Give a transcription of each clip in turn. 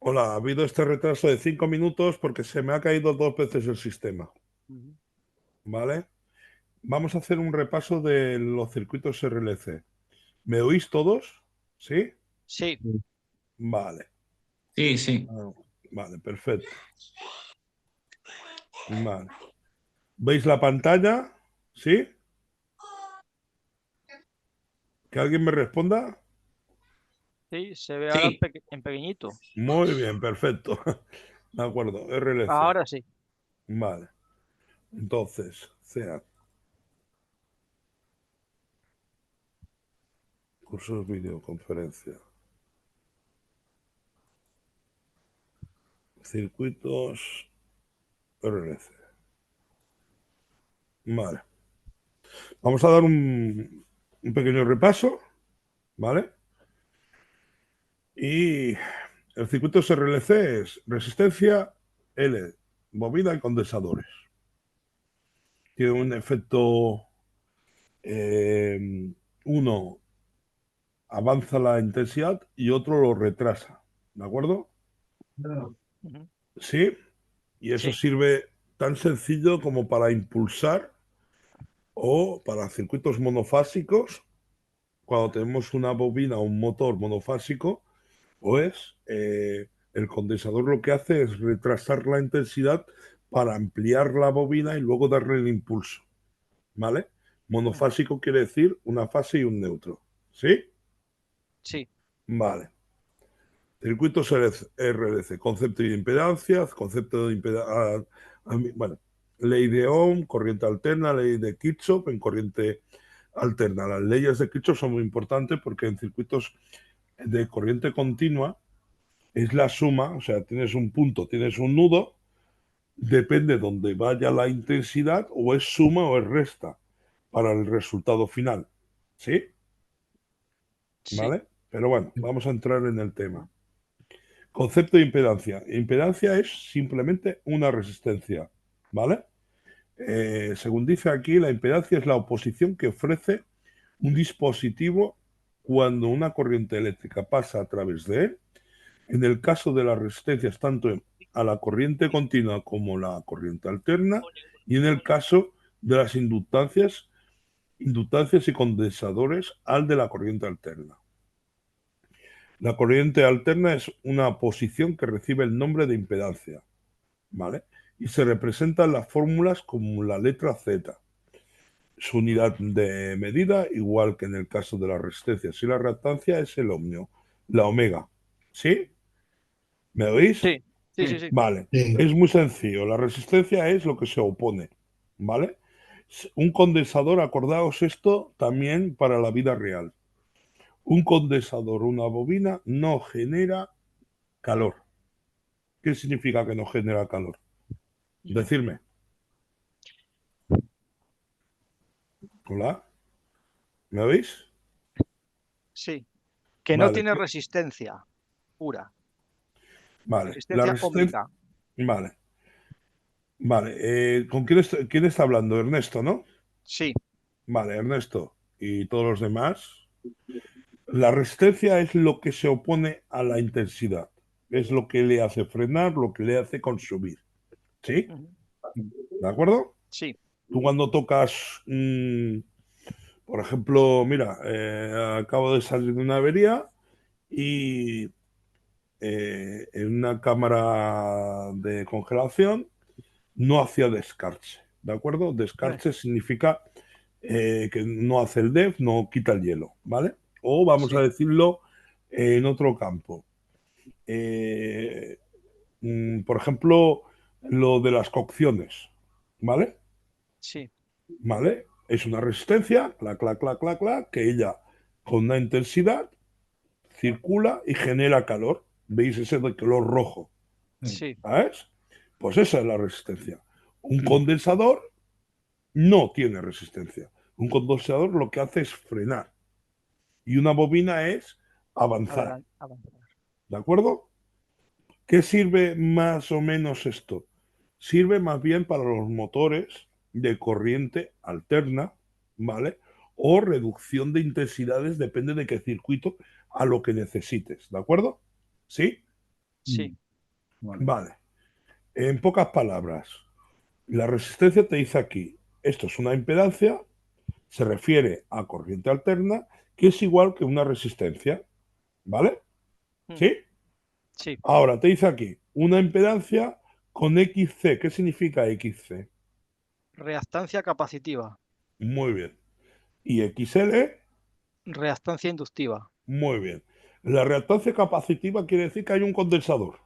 Hola, ha habido este retraso de 5 minutos porque se me ha caído 2 veces el sistema, Ujú. ¿vale? Vamos a hacer un repaso de los circuitos RLC. ¿Me oís todos? ¿Sí? Sí, Vale. Sí, sí. Ah, vale, perfecto. Vale. ¿Veis la pantalla? ¿Sí? ¿Que alguien me responda? sí, se ve ahora Sí. en pequeñito. Muy bien, perfecto. De acuerdo, RLC. Ahora sí. Vale. Entonces, sea cursos videoconferencia. Circuitos RLC. Vale. Vamos a dar un pequeño repaso, ¿vale? Y el circuito SRLC es resistencia L, bobina y condensadores. Tiene un efecto, uno avanza la intensidad y otro lo retrasa, ¿de acuerdo? Ujú. Sí, y eso Sí, sirve tan sencillo como para impulsar o para circuitos monofásicos, cuando tenemos una bobina o un motor monofásico. Pues el condensador lo que hace es retrasar la intensidad para ampliar la bobina y luego darle el impulso, ¿vale? ujú. Monofásico quiere decir una fase y un neutro, ¿sí? Sí, Vale. Circuitos RLC, concepto de impedancia, concepto de impedancia, bueno, ley de Ohm, corriente alterna, ley de Kirchhoff en corriente alterna. Las leyes de Kirchhoff son muy importantes porque en circuitos de corriente continua es la suma, o sea, tienes un punto, tienes un nudo, depende de dónde vaya la intensidad, o es suma o es resta para el resultado final. ¿Sí? sí. ¿Vale? Pero bueno, vamos a entrar en el tema. Concepto de impedancia. Impedancia es simplemente una resistencia. ¿Vale? Según dice aquí, la impedancia es la oposición que ofrece un dispositivo cuando una corriente eléctrica pasa a través de él. En el caso de las resistencias, tanto a la corriente continua como la corriente alterna, y en el caso de las inductancias y condensadores al de la corriente alterna. La corriente alterna es una posición que recibe el nombre de impedancia, ¿vale? Y se representa en las fórmulas como la letra Z. Su unidad de medida, igual que en el caso de las resistencias y la reactancia, es el ohmio, la omega. ¿Sí? ¿Me oís? Sí, sí, sí, sí. Vale, Sí. es muy sencillo. La resistencia es lo que se opone, ¿vale? Un condensador, acordaos esto también para la vida real. Un condensador, una bobina, no genera calor. ¿Qué significa que no genera calor? Decirme. Hola, ¿me oís? Sí. Que no Vale, tiene resistencia pura. vale. La Resistencia resistencia. ómnica. Vale, vale. ¿Con quién está hablando? Ernesto, ¿no? Sí. Vale, Ernesto. ¿Y todos los demás? La resistencia es lo que se opone a la intensidad. Es lo que le hace frenar, lo que le hace consumir. ¿Sí? Ujú. ¿De acuerdo? Sí. Tú cuando tocas, por ejemplo, mira, acabo de salir de una avería y en una cámara de congelación no hacía descarche. ¿De acuerdo? Descarche significa que no hace el def, no quita el hielo. ¿Vale? O vamos a Sí. decirlo en otro campo. Eh, por ejemplo, lo de las cocciones, ¿vale? Sí. ¿Vale? Es una resistencia, clac, clac, clac, clac, clac, que ella con una intensidad circula y genera calor. ¿Veis ese de color rojo? Sí. ¿Sabes? Pues esa es la resistencia. Un condensador no tiene resistencia. Un condensador lo que hace es frenar. Y una bobina es avanzar. Adelante. Avanzar. ¿De acuerdo? ¿Qué sirve más o menos esto? Sirve más bien para los motores de corriente alterna, ¿vale? O reducción de intensidades, depende de qué circuito, a lo que necesites, ¿de acuerdo? ¿Sí? Sí. Vale. En pocas palabras, la resistencia te dice aquí, esto es una impedancia, se refiere a corriente alterna, que es igual que una resistencia. ¿Vale? ¿Sí? Sí. Ahora te dice aquí, una impedancia con XC. ¿Qué significa XC? Reactancia capacitiva. Muy bien. Y XL, Reactancia inductiva. muy bien. La reactancia capacitiva quiere decir que hay un condensador.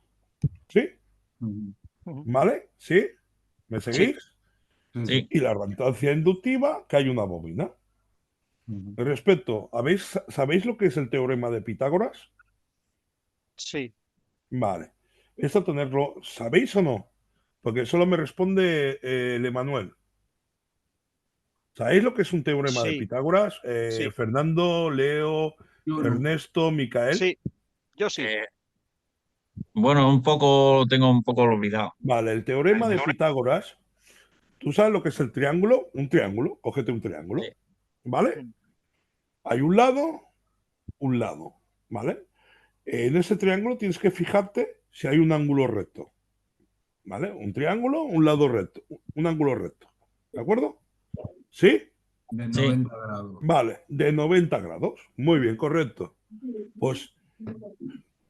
¿Sí? Ujú. ¿Vale? ¿Sí? ¿Me Sí. seguís? Sí. Y la reactancia inductiva, que hay una bobina. Respecto, ¿sabéis lo que es el teorema de Pitágoras? Sí. Vale. Esto tenerlo, ¿sabéis o no? Porque solo me responde el Emanuel. ¿Sabéis lo que es un teorema de Sí. Pitágoras? Sí. Fernando, Leo, Yo no. Ernesto, Micael. Sí. Yo sí. Bueno, tengo un poco olvidado. Vale, el teorema de Pitágoras, ¿tú sabes lo que es el triángulo? Un triángulo, cógete un triángulo, Sí. ¿vale? Hay un lado, ¿vale? En ese triángulo tienes que fijarte si hay un ángulo recto, ¿vale? Un triángulo, un lado recto, un ángulo recto, ¿de acuerdo? ¿Sí? De 90 grados. Vale, de 90 grados. Muy bien, correcto. Pues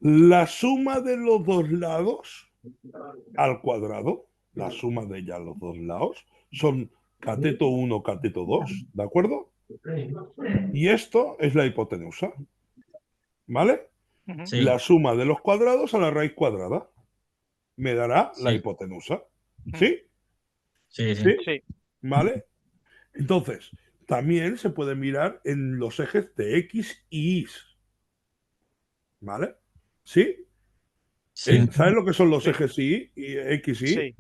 la suma de los dos lados al cuadrado, la suma de ya los dos lados, son cateto 1, cateto 2, ¿de acuerdo? Y esto es la hipotenusa, ¿vale? Ujú. Sí, La suma de los cuadrados a la raíz cuadrada me dará la sí, hipotenusa. Ujú. ¿Sí? sí, ¿Sí? sí. Sí. ¿Vale? Entonces, también se puede mirar en los ejes de X y Y, ¿vale? ¿Sí? Sí. ¿Sabes lo que son los Sí. ejes y X y Y? Sí.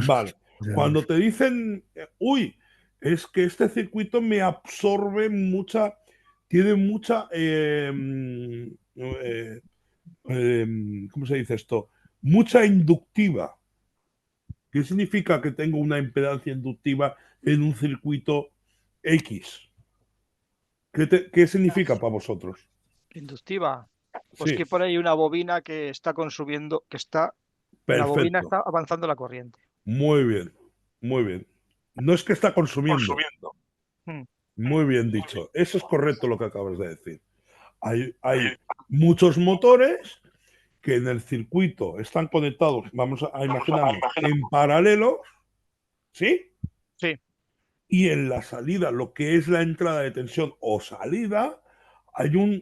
Vale. Cuando te dicen, uy, es que este circuito me absorbe mucha, tiene mucha, ¿cómo se dice esto? Mucha inductiva. ¿Qué significa que tengo una impedancia inductiva en un circuito X? ¿Qué significa para vosotros? Inductiva. Pues Sí, que por ahí una bobina que está consumiendo, la bobina perfecto. está avanzando la corriente. Muy bien, muy bien. No es que está consumiendo. Mm. Muy bien dicho. Eso es correcto lo que acabas de decir. Hay muchos motores que en el circuito están conectados, vamos a imaginarnos, en paralelo, ¿sí? Sí. Y en la salida, lo que es la entrada de tensión o salida, hay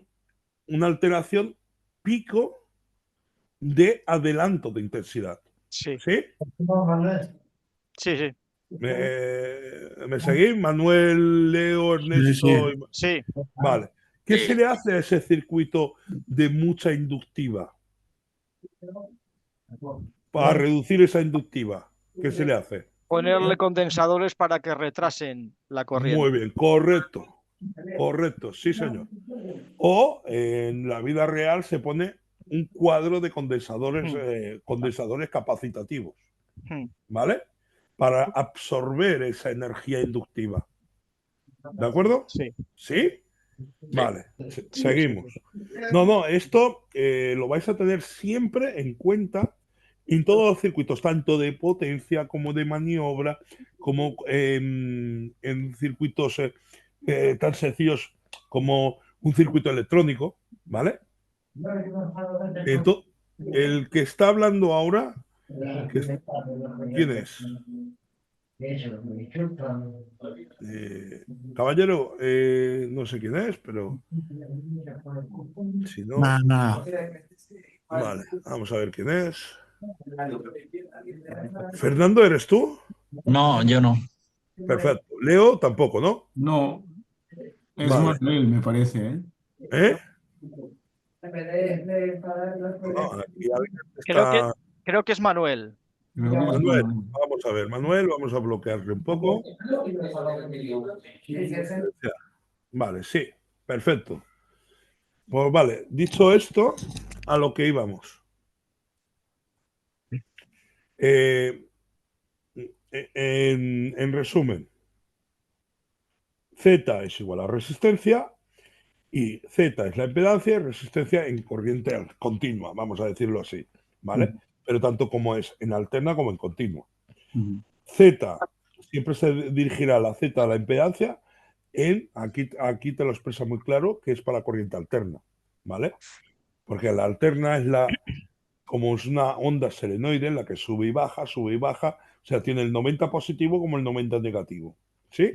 una alteración pico de adelanto de intensidad. Sí. ¿Sí? Sí. Sí. ¿Me seguís? Manuel, Leo, Ernesto. Sí. Vale. ¿Qué se le hace a ese circuito de mucha inductiva? Para reducir esa inductiva, ¿qué se le hace? Ponerle condensadores para que retrasen la Muy corriente. bien, correcto, correcto, sí, señor. O en la vida real se pone un cuadro de condensadores, Mm. condensadores capacitativos, Mm. ¿vale? Para absorber esa energía inductiva. ¿De acuerdo? Sí. ¿Sí? Sí. Vale, Sí. Sí. Sí. seguimos. No, esto lo vais a tener siempre en cuenta en todos los circuitos, tanto de potencia como de maniobra, como en circuitos tan sencillos como un circuito electrónico, ¿vale? Entonces, el que está hablando ahora, ¿quién es? Eh, Caballero, no sé quién es, pero si no, No, no. vale, vamos a ver quién es. Fernando, ¿eres tú? No, yo no. Perfecto. Leo tampoco, ¿no? No, es Vale. Manuel, me parece, ¿eh? ¿Eh? No, aquí alguien Creo que, está. creo que es Manuel. Creo que es Manuel, Manuel. vamos a ver, Manuel, vamos a bloquearle un poco. Vale, sí, perfecto. Pues vale, dicho esto, a lo que íbamos. Eh, en resumen, Z es igual a resistencia y Z es la impedancia y resistencia en corriente continua, vamos a decirlo así. ¿vale? Pero tanto como es en alterna como en continua. Ujú. Z, siempre se dirigirá la Z a la impedancia aquí te lo expresa muy claro, que es para corriente alterna, ¿vale? Porque la alterna como es una onda selenoide en la que sube y baja, o sea, tiene el 90 positivo como el 90 negativo, ¿sí?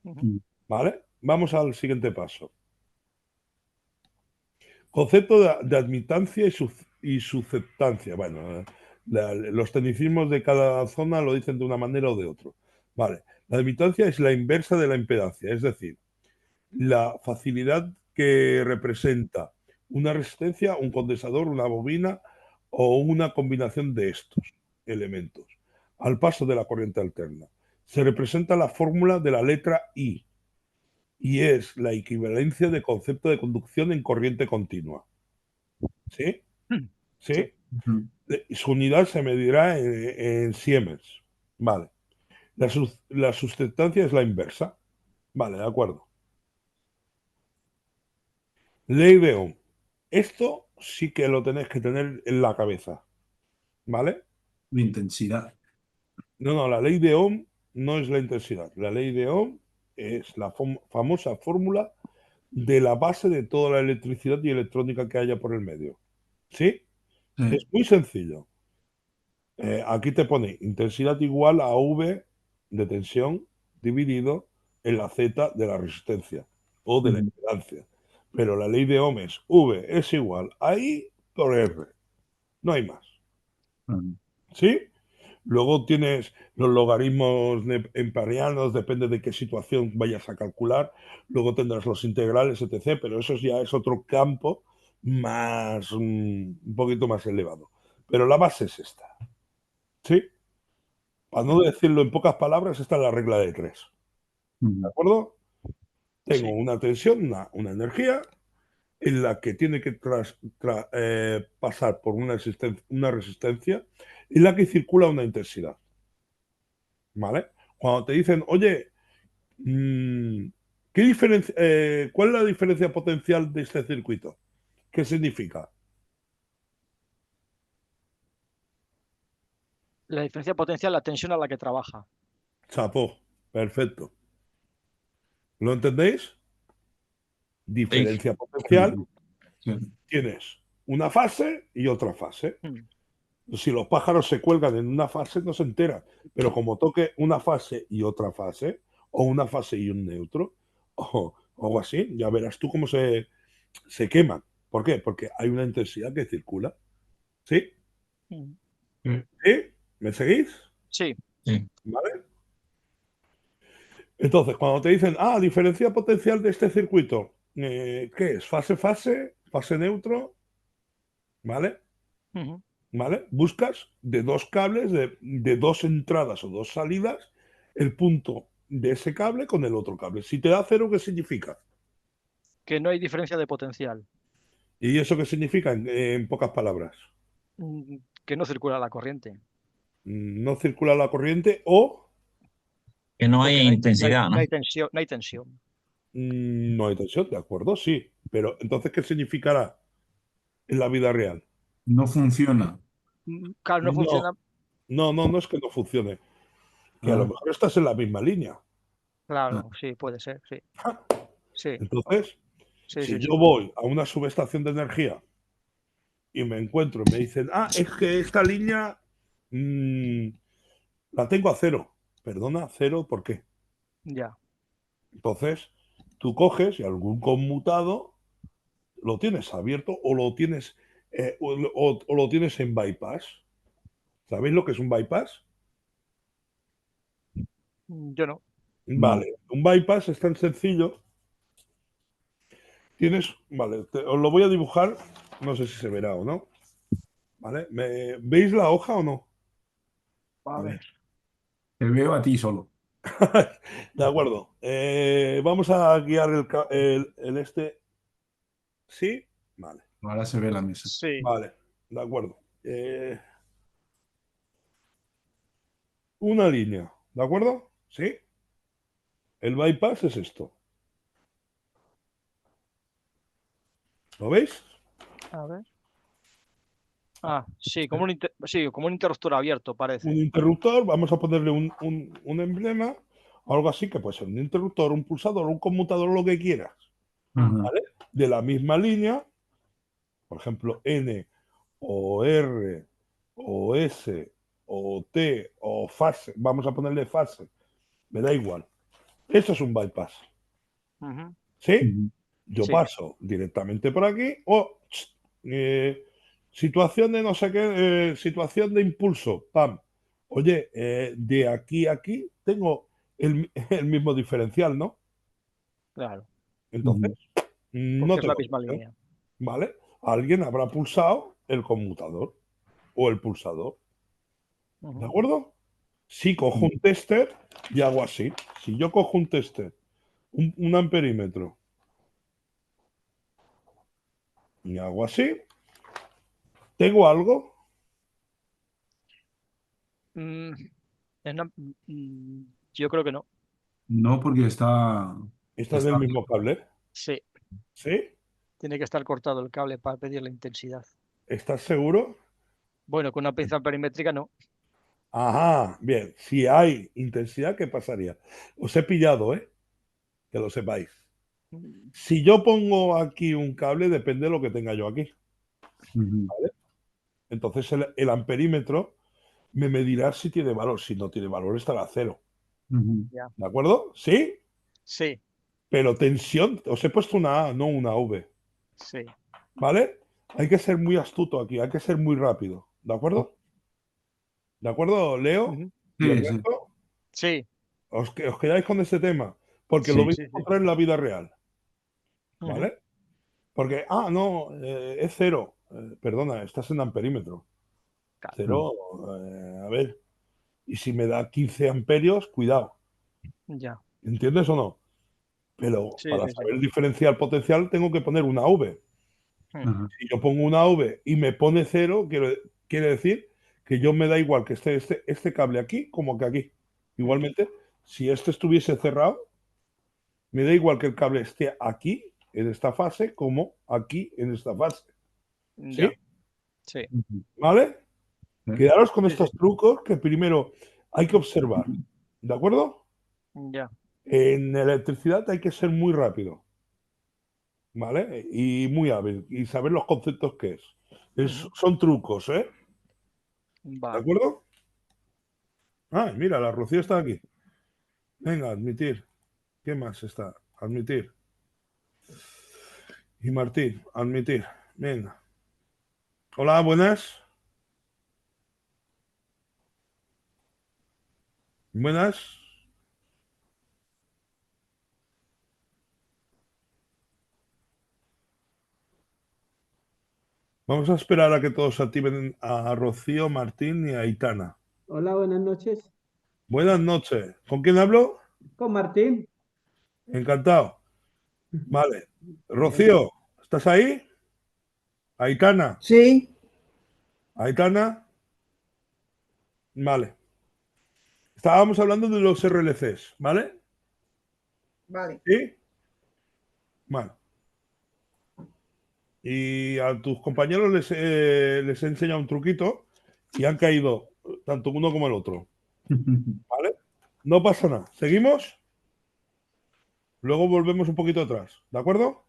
Ujú. ¿Vale? Vamos al siguiente paso. Concepto de admitancia y susceptancia. Bueno, los tecnicismos de cada zona lo dicen de una manera o de otra. Vale. La admitancia es la inversa de la impedancia, es decir, la facilidad que representa una resistencia, un condensador, una bobina o una combinación de estos elementos al paso de la corriente alterna. Se representa la fórmula de la letra I y es la equivalencia de concepto de conducción en corriente continua. ¿Sí? Sí. ¿Sí? Ujú. Su unidad se medirá en Siemens. Vale. La susceptancia es la inversa. Vale, de acuerdo. Ley de Ohm. Esto sí que lo tenéis que tener en la cabeza. ¿Vale? La intensidad. No, la ley de Ohm no es la intensidad. La ley de Ohm es la famosa fórmula de la base de toda la electricidad y electrónica que haya por el medio. ¿Sí? Es Sí. muy sencillo. Aquí te pone intensidad igual a V de tensión dividido en la Z de la resistencia o de la Ujú. impedancia. Pero la ley de Ohm es V es igual a I por R. No hay más. Ujú. ¿Sí? Luego tienes los logaritmos emparianos, depende de qué situación vayas a calcular. Luego tendrás los integrales, etc. Pero eso ya es otro campo más, un poquito más elevado. Pero la base es esta. ¿Sí? Para no decirlo en pocas palabras, esta es la regla de tres. ¿De Ujú. acuerdo? Tengo Sí. una tensión, una energía, en la que tiene que pasar por una resistencia, en la que circula una intensidad. ¿Vale? Cuando te dicen, oye, ¿cuál es la diferencia potencial de este circuito? ¿Qué significa? La diferencia potencial, la tensión a la que trabaja. Chapó, perfecto. ¿Lo entendéis? Sí. Diferencia potencial, Ujú. Sí. tienes una fase y otra fase. Mm. Si los pájaros se cuelgan en una fase, no se enteran. Pero como toque una fase y otra fase, o una fase y un neutro, o algo así, ya verás tú cómo se queman. ¿Por qué? Porque hay una intensidad que circula. ¿Sí? Mm. Sí. ¿Sí? ¿Me seguís? Sí. Sí. ¿Vale? Entonces, cuando te dicen, diferencia potencial de este circuito, ¿qué es? ¿Fase-fase? ¿Fase neutro? ¿Vale? Ujú. ¿Vale? Buscas de dos cables, de dos entradas o dos salidas, el punto de ese cable con el otro cable. Si te da cero, ¿qué significa? Que no hay diferencia de potencial. ¿Y eso qué significa en pocas palabras? Que no circula la corriente. No circula la corriente o Que no O hay que intensidad, ¿no? no hay tensión, no hay tensión. no hay tensión, ¿de acuerdo? Sí. Pero entonces, ¿qué significará en la vida real? No funciona. Claro, no No, funciona. no es que no funcione, que a lo Ah, mejor estás en la misma línea. ah, Claro, sí, puede ser, sí. Sí, Entonces, sí, si sí, yo sí. voy a una subestación de energía y me encuentro y me dicen, es que esta línea mm, la tengo a cero. Perdona, cero, ¿por qué? Ya. Entonces, tú coges y algún conmutado lo tienes abierto o lo tienes, o lo tienes en bypass. ¿Sabéis lo que es un bypass? Yo no. no. Vale, un bypass es tan sencillo. Vale, os lo voy a dibujar, no sé si se verá o no. ¿Vale? ¿Veis la hoja o no? A A ver. ver. Te veo a ti solo. De acuerdo. Vamos a guiar el este. ¿Sí? Vale. Ahora se ve la mesa. Sí. Vale. De acuerdo. Una línea. ¿De acuerdo? ¿Sí? El bypass es esto. ¿Lo veis? A ver. Sí, como un interruptor abierto, parece. Un interruptor, vamos a ponerle un emblema, algo así, que puede ser un interruptor, un pulsador, un conmutador, lo que quieras, ¿vale? De la misma línea, por ejemplo, N o R o S o T o fase, vamos a ponerle fase, me da igual. Eso es un bypass. ¿Sí? Yo Sí. paso directamente por aquí o situación de no sé qué, situación de impulso, pam. Oye, de aquí a aquí tengo el mismo diferencial, ¿no? Claro, Entonces, no porque es la tengo misma tensión, línea. ¿vale? Alguien habrá pulsado el conmutador o el pulsador, ¿de acuerdo? Si cojo un tester y hago así, si yo cojo un tester, un amperímetro, y hago así, ¿tengo algo? Mm, yo creo que no. No, porque está... ¿Está del mismo cable? Sí, ¿Sí? tiene que estar cortado el cable para pedir la intensidad. ¿Estás seguro? Bueno, con una pinza perimétrica no. Ajá, bien. Si hay intensidad, ¿qué pasaría? Os he pillado, ¿eh? Que lo sepáis. Si yo pongo aquí un cable, depende de lo que tenga yo aquí. ¿Vale? Entonces el amperímetro me medirá si tiene valor. Si no tiene valor, estará a cero. Ya. ¿De acuerdo? ¿Sí? Sí, Pero tensión, os he puesto una A, no una V. sí. ¿Vale? Hay que ser muy astuto aquí, hay que ser muy rápido. ¿De acuerdo? ¿De acuerdo, Leo? ¿Y el Sí, sí, resto? Sí, Os quedáis con este tema, porque lo sí. vais sí, a sí. encontrar en la vida real, Ujú. ¿vale? Porque, no, es cero. Perdona, estás en amperímetro. Claro. Cero, a ver, y si me da 15 amperios, cuidado, Ya. ¿entiendes o no? Pero Sí, para sí, sí. saber diferencial potencial tengo que poner una V. Mm. Si yo pongo una V y me pone cero, quiere decir que yo me da igual que esté este cable aquí como que aquí. Igualmente, si este estuviese cerrado, me da igual que el cable esté aquí, en esta fase, como aquí, en esta fase. ¿Sí? Ya. Sí. ¿Vale? Quedaros con Sí, sí. estos trucos que primero hay que observar. ¿De acuerdo? Ya. En electricidad hay que ser muy rápido. ¿Vale? Y muy hábil. Y saber los conceptos que es. Son trucos, ¿eh? ¿De Vale. acuerdo? Ah, mira, la Rocío está aquí. Venga, admitir. ¿Qué más está? Admitir. Y Martín, admitir. Venga. Hola, buenas. Buenas. Vamos a esperar a que todos activen a Rocío, Martín y a Aitana. Hola, buenas noches. Buenas noches. ¿Con quién hablo? Con Martín. Encantado. Vale. Bien. Rocío, ¿estás ahí? Aitana. Sí, Aitana. Vale. Estábamos hablando de los RLCs, ¿vale? vale. ¿Sí? Bueno. Y a tus compañeros les he enseñado un truquito y han caído tanto uno como el otro. ¿Vale? No pasa nada. ¿Seguimos? Luego volvemos un poquito atrás. ¿De acuerdo?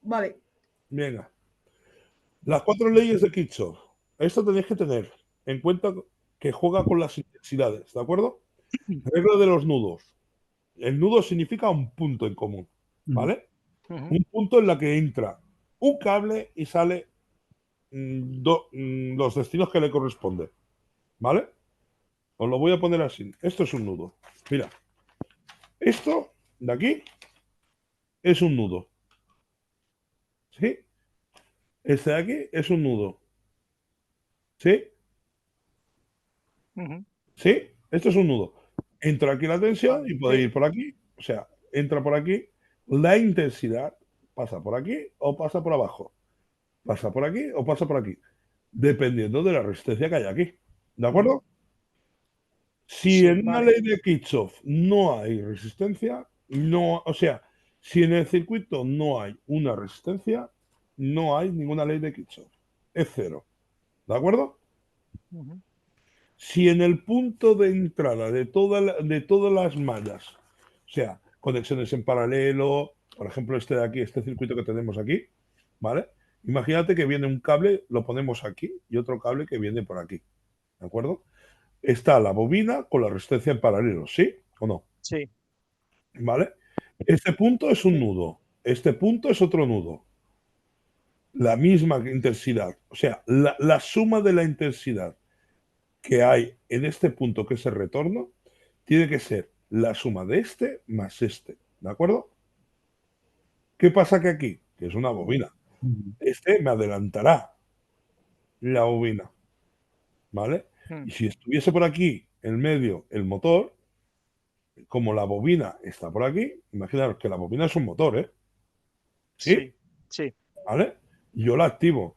Vale. Venga. Las 4 leyes de Kirchhoff. Esto tenéis que tener en cuenta que juega con las intensidades. ¿De acuerdo? Regla de los nudos. El nudo significa un punto en común. ¿Vale? Un punto en la que entra un cable y sale los destinos que le corresponden. ¿Vale? Os lo voy a poner así. Esto es un nudo. Mira. Esto de aquí es un nudo. ¿Sí? Este de aquí es un nudo. ¿Sí? ¿Sí? Esto es un nudo. Entra aquí la tensión y puede ir por aquí. O sea, entra por aquí. La intensidad pasa por aquí o pasa por abajo. Pasa por aquí o pasa por aquí. Dependiendo de la resistencia que hay aquí. ¿De acuerdo? Si Sí, en una vale. ley de Kirchhoff no hay resistencia, no, o sea, si en el circuito no hay una resistencia, no hay ninguna ley de Kirchhoff. Es cero. ¿De acuerdo? Ujú. Si en el punto de entrada de todas las mallas, o sea, conexiones en paralelo, por ejemplo, este de aquí, este circuito que tenemos aquí, ¿vale? Imagínate que viene un cable, lo ponemos aquí, y otro cable que viene por aquí, ¿de acuerdo? Está la bobina con la resistencia en paralelo, ¿sí o no? Sí, ¿Vale? Este punto es un nudo, este punto es otro nudo. La misma intensidad, o sea, la suma de la intensidad que hay en este punto, que es el retorno, tiene que ser la suma de este más este, ¿de acuerdo? ¿Qué pasa que aquí? Que es una bobina. Este me adelantará la bobina, ¿vale? Mm. Y si estuviese por aquí, en medio, el motor, como la bobina está por aquí, imaginaros que la bobina es un motor, ¿eh? ¿Sí? sí, sí. ¿Vale? Yo la activo.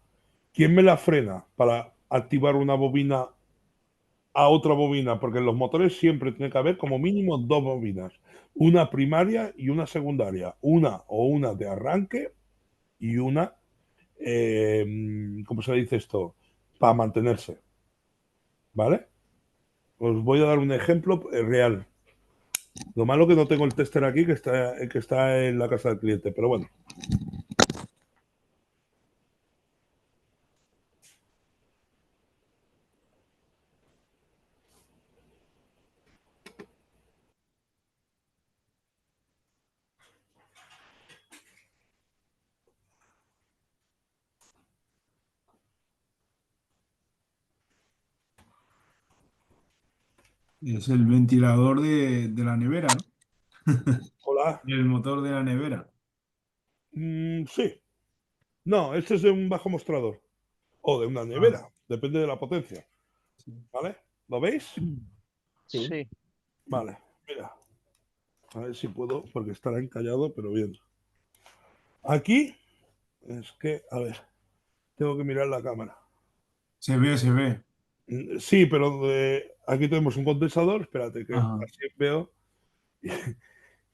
¿Quién me la frena para activar una bobina a otra bobina? Porque en los motores siempre tiene que haber como mínimo dos bobinas, una primaria y una secundaria, una de arranque y una, ¿cómo se dice esto? Para mantenerse, ¿vale? Os voy a dar un ejemplo real. Lo malo que no tengo el tester aquí, que está en la casa del cliente, pero bueno. Es el ventilador de la nevera, ¿no? Hola. El motor de la nevera. Sí. No, este es de un bajo mostrador. O de una nevera. Depende de la potencia. Sí. ¿Vale? ¿Lo veis? Sí. Sí. Vale. Mira. A ver si puedo, porque estará encallado, pero bien. Aquí es que, a ver, tengo que mirar la cámara. Se ve, se ve. Sí, pero aquí tenemos un condensador. Espérate, que Ajá. así veo.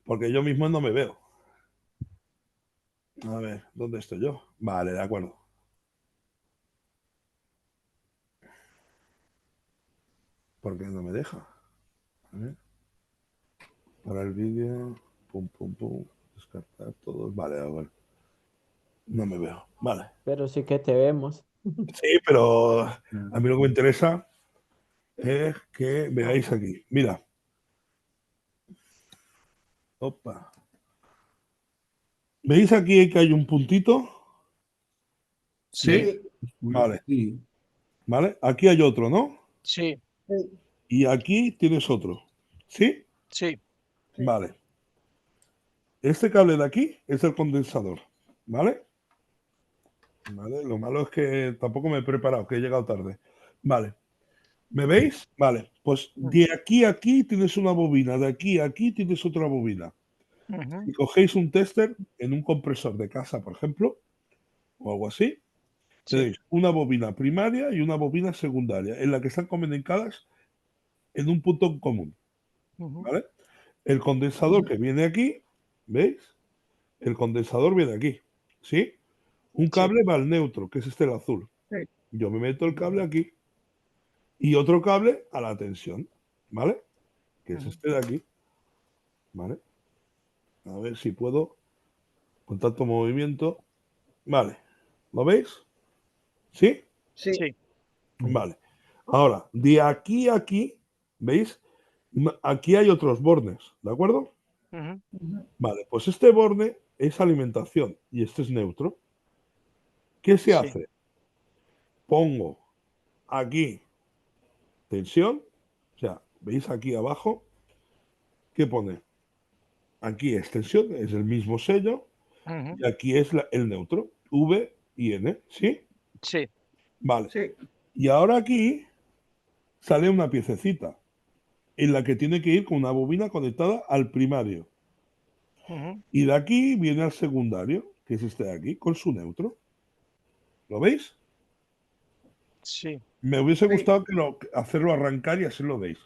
Porque yo mismo no me veo. A ver, ¿dónde estoy yo? Vale, de acuerdo. ¿Por qué no me deja? A ver. Para el vídeo. Pum, pum, pum. Descartar todos. Vale, bueno. No me veo. Vale. Pero sí que te vemos. Sí, pero a mí lo que me interesa es que veáis aquí. Mira. Opa. ¿Veis aquí que hay un puntito? Sí. Sí. Vale. Sí. Vale. Aquí hay otro, ¿no? Sí, Sí, Y aquí tienes otro. ¿Sí? sí. sí. Vale. Este cable de aquí es el condensador. ¿Vale? Vale. Lo malo es que tampoco me he preparado, que he llegado tarde. Vale. ¿Me veis? Vale. Pues de aquí a aquí tienes una bobina. De aquí a aquí tienes otra bobina. Ujú. Si cogéis un tester en un compresor de casa, por ejemplo, o algo así, Sí. tenéis una bobina primaria y una bobina secundaria, en la que están comunicadas en un punto en común. Ujú. ¿Vale? El condensador que viene aquí, ¿veis? El condensador viene aquí. ¿Sí? Un Sí. cable va al neutro, que es este el azul. Sí. Yo me meto el cable aquí. Y otro cable a la tensión. ¿Vale? Que es Ujú. este de aquí. ¿Vale? A ver si puedo. Contacto movimiento. Vale. ¿Lo veis? ¿Sí? Sí. Sí. Vale. Ahora, de aquí a aquí, ¿veis? Aquí hay otros bornes, ¿de acuerdo? Ujú. Ujú. Vale, pues este borne es alimentación y este es neutro. ¿Qué se Sí. hace? Pongo aquí tensión, o sea, ¿veis aquí abajo? ¿Qué pone? Aquí es tensión, es el mismo sello, Ujú. y aquí es el neutro, V y N, ¿sí? Sí. Vale. Sí. Y ahora aquí sale una piececita en la que tiene que ir con una bobina conectada al primario. Ujú. Y de aquí viene al secundario, que es este de aquí, con su neutro. ¿Lo veis? Sí. Me hubiese Sí. gustado hacerlo arrancar y así lo veis.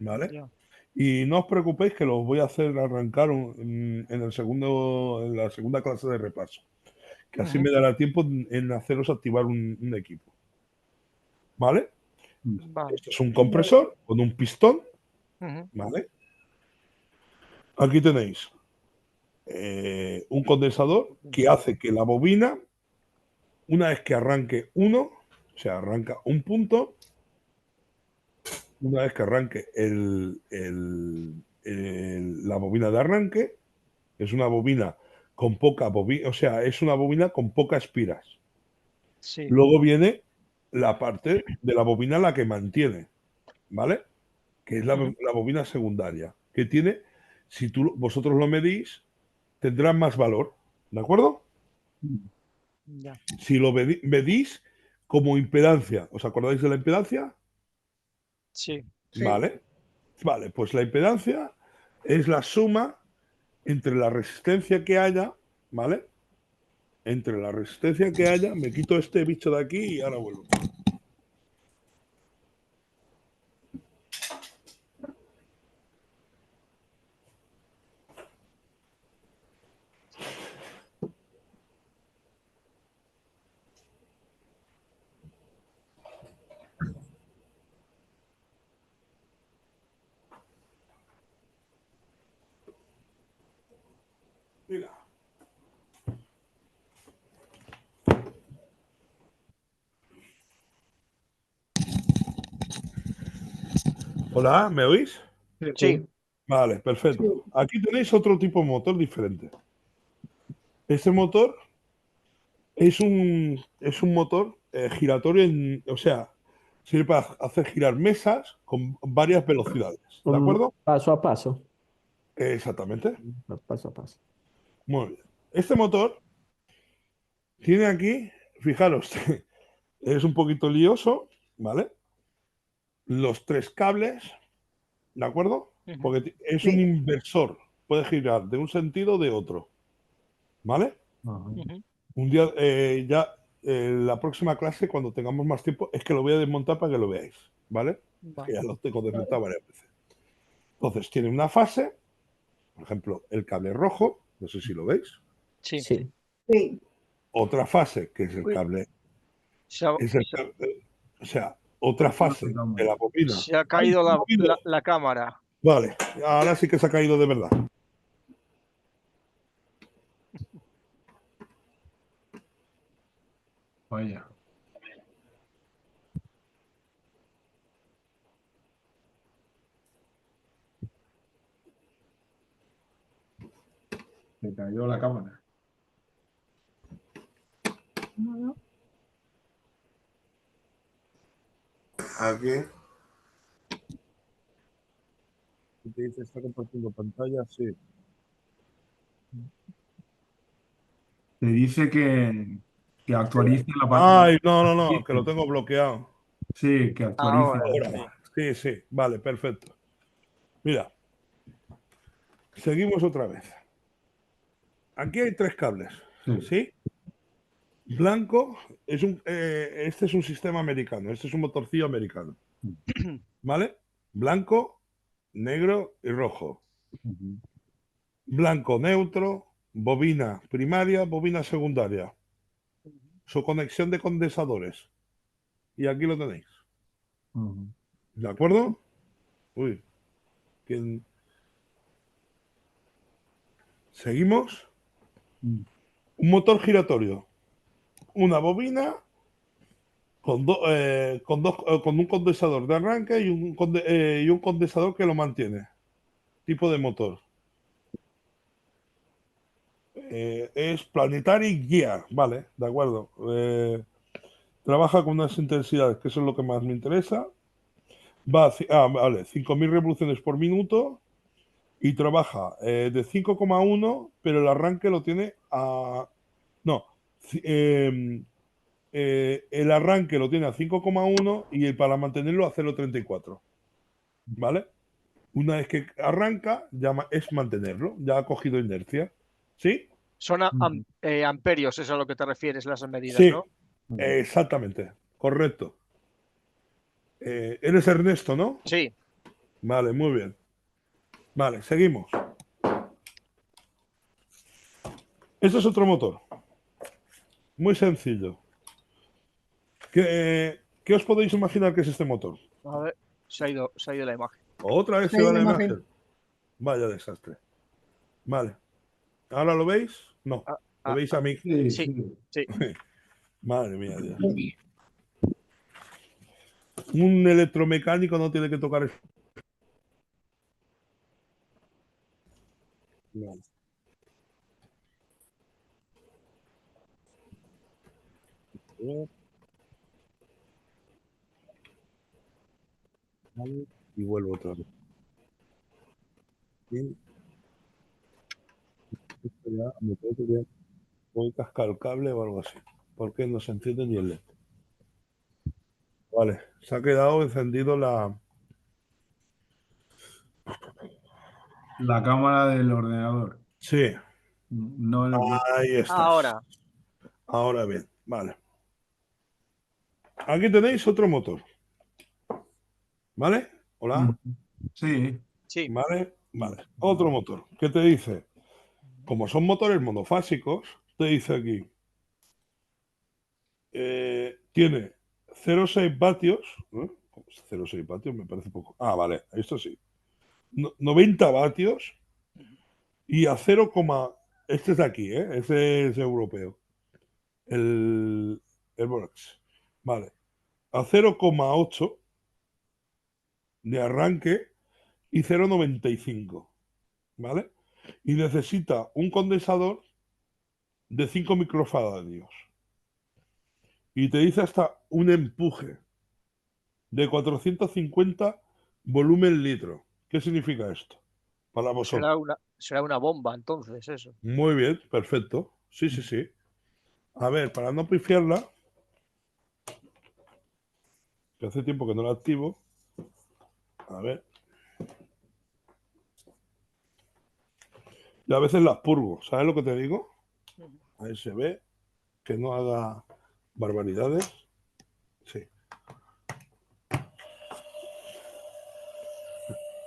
¿Vale? Ya. Y no os preocupéis que los voy a hacer arrancar en la segunda clase de repaso. Que así Ujú. me dará tiempo en haceros activar un equipo. ¿vale? Vale. Esto es un compresor con un pistón, Ujú. ¿vale? Aquí tenéis un condensador que hace que la bobina, una vez que arranque uno, o sea, arranca un punto, una vez que arranque la bobina de arranque, es una bobina con poca bobina, o sea, es una bobina con pocas espiras. Sí. Luego viene la parte de la bobina la que mantiene, ¿vale? Que es Ujú. la bobina secundaria, que tiene, si vosotros lo medís, tendrá más valor, ¿de acuerdo? Ya. Si lo medís como impedancia, ¿os acordáis de la impedancia? Sí. Sí. Vale, vale, pues la impedancia es la suma entre la resistencia que haya, ¿vale? Entre la resistencia que haya, me quito este bicho de aquí y ahora vuelvo. Mira. Hola, ¿me oís? Sí. Vale, perfecto. Aquí tenéis otro tipo de motor diferente. Este motor es un motor giratorio, o sea, sirve para hacer girar mesas con varias velocidades. ¿De acuerdo? Paso a paso. Exactamente. Paso a paso. Muy bien. Este motor tiene aquí, fijaros, es un poquito lioso, ¿vale? Los tres cables, ¿de acuerdo? Ujú. Porque es un Sí. inversor, puede girar de un sentido o de otro, ¿vale? Ujú. Un día, la próxima clase, cuando tengamos más tiempo, es que lo voy a desmontar para que lo veáis, ¿vale? Que Vale. ya lo tengo desmontado varias veces. Entonces, tiene una fase, por ejemplo, el cable rojo, no sé si lo veis. Sí. Sí. Sí. Otra fase, que es el Uy. cable, Se ha, es el se- cable, o sea, otra fase de la bobina. se ha ¡Ay, caído se me ha movido! la cámara. Vale, ahora sí que se ha caído de verdad. Vaya. Se cayó la cámara. Aquí. ¿Te dice está compartiendo pantalla? Sí. Te dice que actualice la pantalla. Ay, no, que lo tengo bloqueado. Sí, que actualice. Ahora, sí. Ahora. Sí, sí, vale, perfecto. Mira, seguimos otra vez. Aquí hay tres cables, Sí. ¿sí? Blanco este es un sistema americano, este es un motorcillo americano, ¿vale? Blanco, negro y rojo. Ujú. Blanco neutro, bobina primaria, bobina secundaria. Su conexión de condensadores. Y aquí lo tenéis. Ujú. ¿De acuerdo? Uy, ¿quién? Seguimos. Mm. Un motor giratorio. Una bobina con un condensador de arranque y un condensador que lo mantiene. Tipo de motor. Es Planetary Gear, vale, de acuerdo. Trabaja con unas intensidades, que eso es lo que más me interesa. Vale, 5.000 revoluciones por minuto y trabaja de 5,1, pero el arranque lo tiene a... No, el arranque lo tiene a 5,1 y para mantenerlo a 0,34, ¿vale? Una vez que arranca, es mantenerlo, ya ha cogido inercia. ¿Sí? Son Ujú. amperios, es a lo que te refieres, las medidas, Sí, ¿no? exactamente, correcto. Eres Ernesto, ¿no? Sí. Vale, muy bien. Vale, seguimos. Este es otro motor. Muy sencillo. ¿Qué ¿Qué os podéis imaginar que es este motor? A ver, se ha ido la imagen. Otra vez Se se ha va ido la la imagen. imagen. Vaya desastre. Vale. ¿Ahora lo veis? No. Ah, ¿Lo ah, veis a mí? Sí, Sí. sí. Sí, Madre mía, Dios. Un electromecánico no tiene que tocar el... Vale. Vale, y vuelvo otra vez. Bien. Esto ya me parece que voy a cascar el cable o algo así. Porque no se enciende ni el LED. Vale, se ha quedado encendido la... La cámara del ordenador. Sí, No el... ahí está. ahora. Ahora bien, vale. Aquí tenéis otro motor. ¿Vale? Hola. Sí. Sí. ¿Vale? Vale. Otro motor. ¿Qué te dice? Como son motores monofásicos, te dice aquí. Tiene 0,6 vatios. ¿eh? 0,6 vatios me parece poco. Ah, vale, esto sí. 90 vatios y a 0, este es de aquí, ¿eh? Este es europeo. El Borax. Vale. A 0,8 de arranque y 0,95. ¿Vale? Y necesita un condensador de 5 microfaradios. Y te dice hasta un empuje de 450 volumen litro. ¿Qué significa esto? Para vosotros. Será una bomba, entonces, eso. Muy bien, perfecto. Sí, sí, sí. A ver, para no pifiarla, que hace tiempo que no la activo. A ver. Y a veces las purgo. ¿Sabes lo que te digo? Ahí se ve que no haga barbaridades. Sí.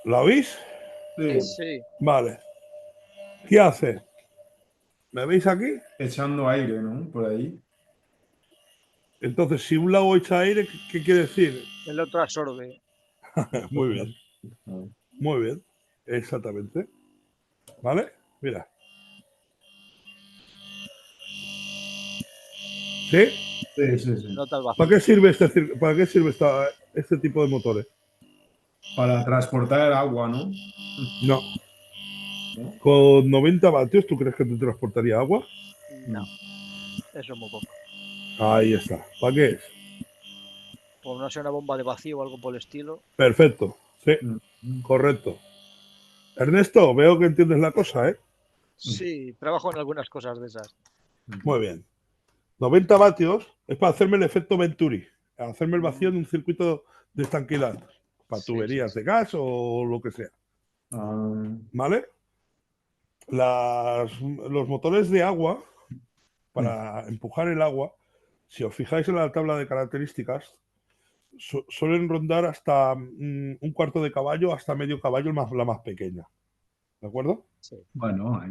¿La oís? Sí. Sí. Vale. ¿Qué hace? ¿Me veis aquí? Echando aire, ¿no? Por ahí. Entonces, si un lado echa aire, ¿qué quiere decir? El otro absorbe. Muy bien, muy bien. Exactamente. ¿Vale? Mira. ¿Sí? Sí, sí, sí. Nota el ¿Para vacío. qué sirve para qué sirve este tipo de motores? Para transportar el agua, ¿no? No. ¿No? Con 90 vatios, ¿tú crees que te transportaría agua? No, eso es muy poco. Ahí está. ¿Para qué es? O no sea una bomba de vacío o algo por el estilo. Perfecto. Sí, Mm. correcto. Ernesto, veo que entiendes la cosa, ¿eh? Sí, trabajo en algunas cosas de esas. Muy bien. 90 vatios es para hacerme el efecto Venturi, hacerme el vacío en un circuito de estanquidad, para Sí, tuberías sí. de gas o lo que sea. Ah, ¿Vale? Los motores de agua, para empujar el agua, si os fijáis en la tabla de características, suelen rondar hasta un cuarto de caballo, hasta medio caballo, la más pequeña. ¿De acuerdo? Sí. bueno,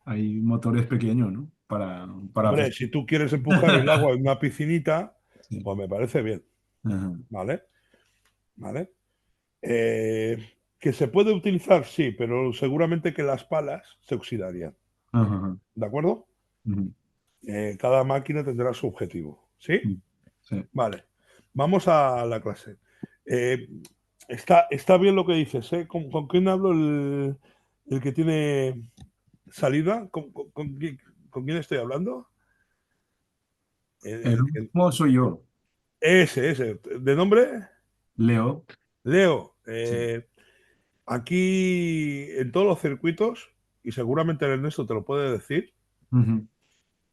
hay motores pequeños, ¿no? Para Hombre, si tú quieres empujar el agua en una piscinita, Sí. pues me parece bien. Ajá. ¿Vale? ¿Vale? Que se puede utilizar, sí, pero seguramente que las palas se oxidarían. Ajá. ¿De acuerdo? Ujú. Cada máquina tendrá su objetivo. ¿Sí? Sí. Vale. Vamos a la clase. Eh, está bien lo que dices, ¿eh? ¿Con quién hablo el que tiene salida? ¿Con quién estoy hablando? El último soy yo, Ese. ¿De nombre? Leo. Leo. Sí. Aquí en todos los circuitos, y seguramente el Ernesto te lo puede decir, Ujú.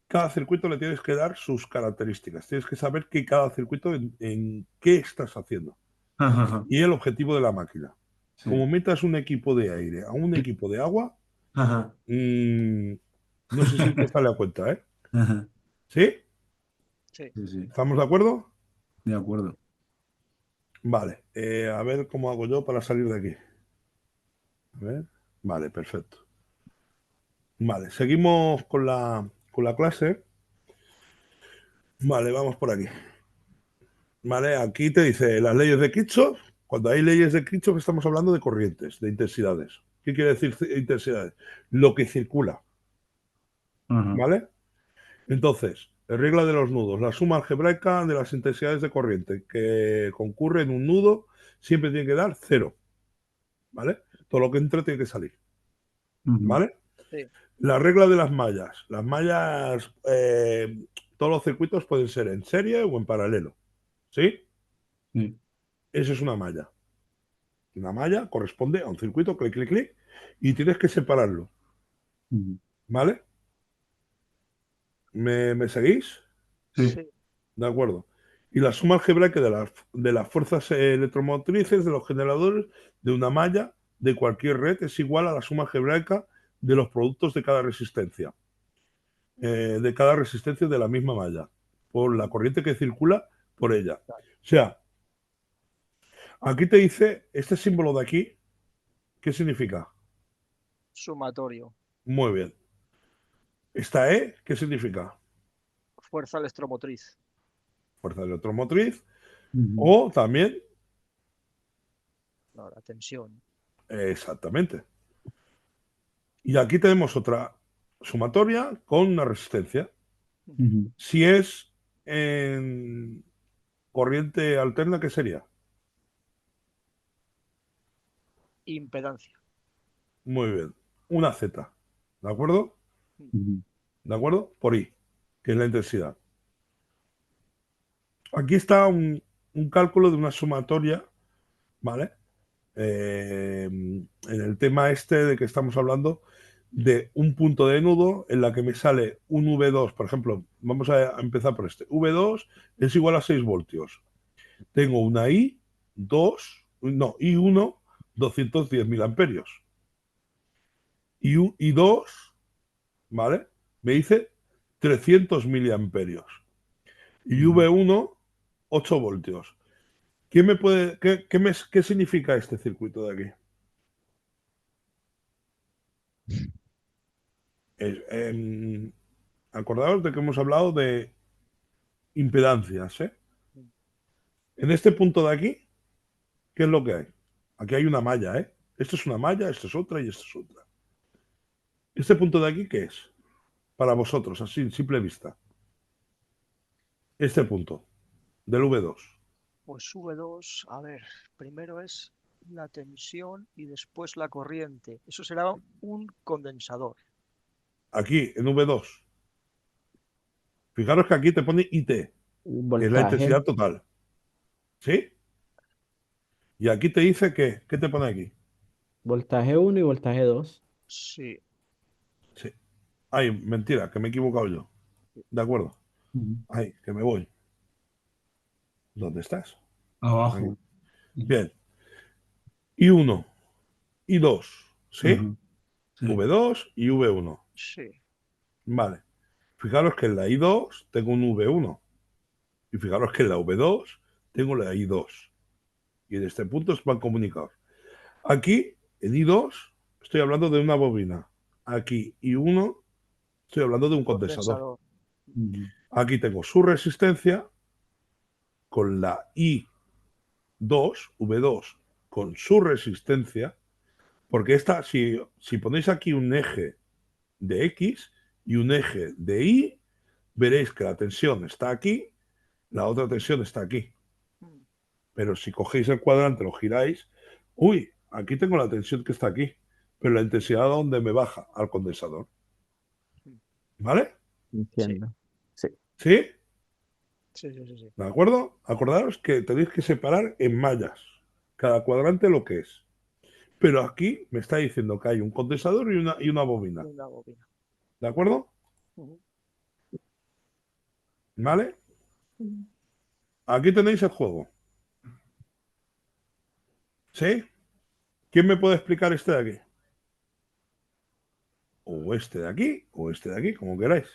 cada circuito le tienes que dar sus características. Tienes que saber que cada circuito en qué estás haciendo Ajá. y el objetivo de la máquina. Sí. Como metas un equipo de aire a un equipo de agua, Ajá. no sé si te sale a cuenta, ¿eh? Ajá. ¿Sí? Sí. Sí, sí, ¿Estamos de acuerdo? de acuerdo. Vale. A ver cómo hago yo para salir de aquí. A ver. Vale, perfecto. Vale, seguimos con la clase. Vale, vamos por aquí. ¿vale? Aquí te dice las leyes de Kirchhoff. Cuando hay leyes de Kirchhoff estamos hablando de corrientes, de intensidades. ¿Qué quiere decir intensidades? Lo que circula, Ajá. ¿vale? Entonces, la regla de los nudos, la suma algebraica de las intensidades de corriente que concurre en un nudo siempre tiene que dar 0, ¿vale? Todo lo que entra tiene que salir, Ujú. ¿vale? Sí. La regla de las mallas. Las mallas, todos los circuitos pueden ser en serie o en paralelo, ¿sí? Sí. Eso es una malla. Una malla corresponde a un circuito, clic, clic, clic, y tienes que separarlo, Ujú. ¿vale? ¿Me seguís? Sí. Sí. De acuerdo. Y la suma algebraica de las fuerzas electromotrices de los generadores de una malla de cualquier red es igual a la suma algebraica de los productos de cada resistencia de la misma malla, por la corriente que circula por ella. O sea, aquí te dice este símbolo de aquí, ¿qué significa? Sumatorio. Muy bien. Esta E, ¿qué significa? Fuerza electromotriz. Fuerza electromotriz. Ujú. O también, No, la tensión. exactamente. Y aquí tenemos otra sumatoria con una resistencia. Ujú. Si es en corriente alterna, ¿qué sería? Impedancia. Muy bien. Una Z. ¿De acuerdo? Ujú. ¿De acuerdo? Por I, que es la intensidad. Aquí está un cálculo de una sumatoria, ¿vale? En el tema este de que estamos hablando de un punto de nudo en la que me sale un V2, por ejemplo, vamos a empezar por este. V2 es igual a 6 voltios. Tengo una I1, 210.000 amperios. I2, ¿vale? Me dice 300 miliamperios. Y V1, 8 voltios. ¿Qué significa este circuito de aquí? Acordaos de que hemos hablado de impedancias, ¿eh? En este punto de aquí, ¿qué es lo que hay? Aquí hay una malla, ¿eh? Esto es una malla, esto es otra y esto es otra. ¿Este punto de aquí qué es? Para vosotros, así, en simple vista. Este punto, del V2. Pues V2, a ver, primero es la tensión y después la corriente. Eso será un condensador. Aquí, en V2. Fijaros que aquí te pone IT, que es la Voltaje, intensidad total. ¿Sí? Y aquí te dice que, ¿qué te pone aquí? voltaje 1 y voltaje 2. Sí. Sí. Ay, mentira, que me he equivocado yo. De acuerdo. Ujú. Ay, que me voy. ¿Dónde estás? Abajo. Bien. I1, I2, ¿sí? Ajá. Sí. V2 y V1. Sí. Vale. Fijaros que en la I2 tengo un V1. Y fijaros que en la V2 tengo la I2. Y en este punto van comunicados. Aquí, en I2, estoy hablando de una bobina. Aquí, I1, estoy hablando de un condensador. Condensador. Ujú. Aquí tengo su resistencia con la I2, V2, con su resistencia. Porque esta, si ponéis aquí un eje de X y un eje de Y, veréis que la tensión está aquí, la otra tensión está aquí. Mm. Pero si cogéis el cuadrante, lo giráis, uy, aquí tengo la tensión que está aquí, pero la intensidad donde me baja al condensador. ¿Vale? Entiendo. Sí. ¿Sí? Sí, sí, sí, sí. ¿De acuerdo? Acordaros que tenéis que separar en mallas cada cuadrante lo que es. Pero aquí me está diciendo que hay un condensador y una bobina. Una bobina. ¿De acuerdo? Ujú. ¿Vale? Aquí tenéis el juego. ¿Sí? ¿Quién me puede explicar este de aquí? O este de aquí, o este de aquí, como queráis.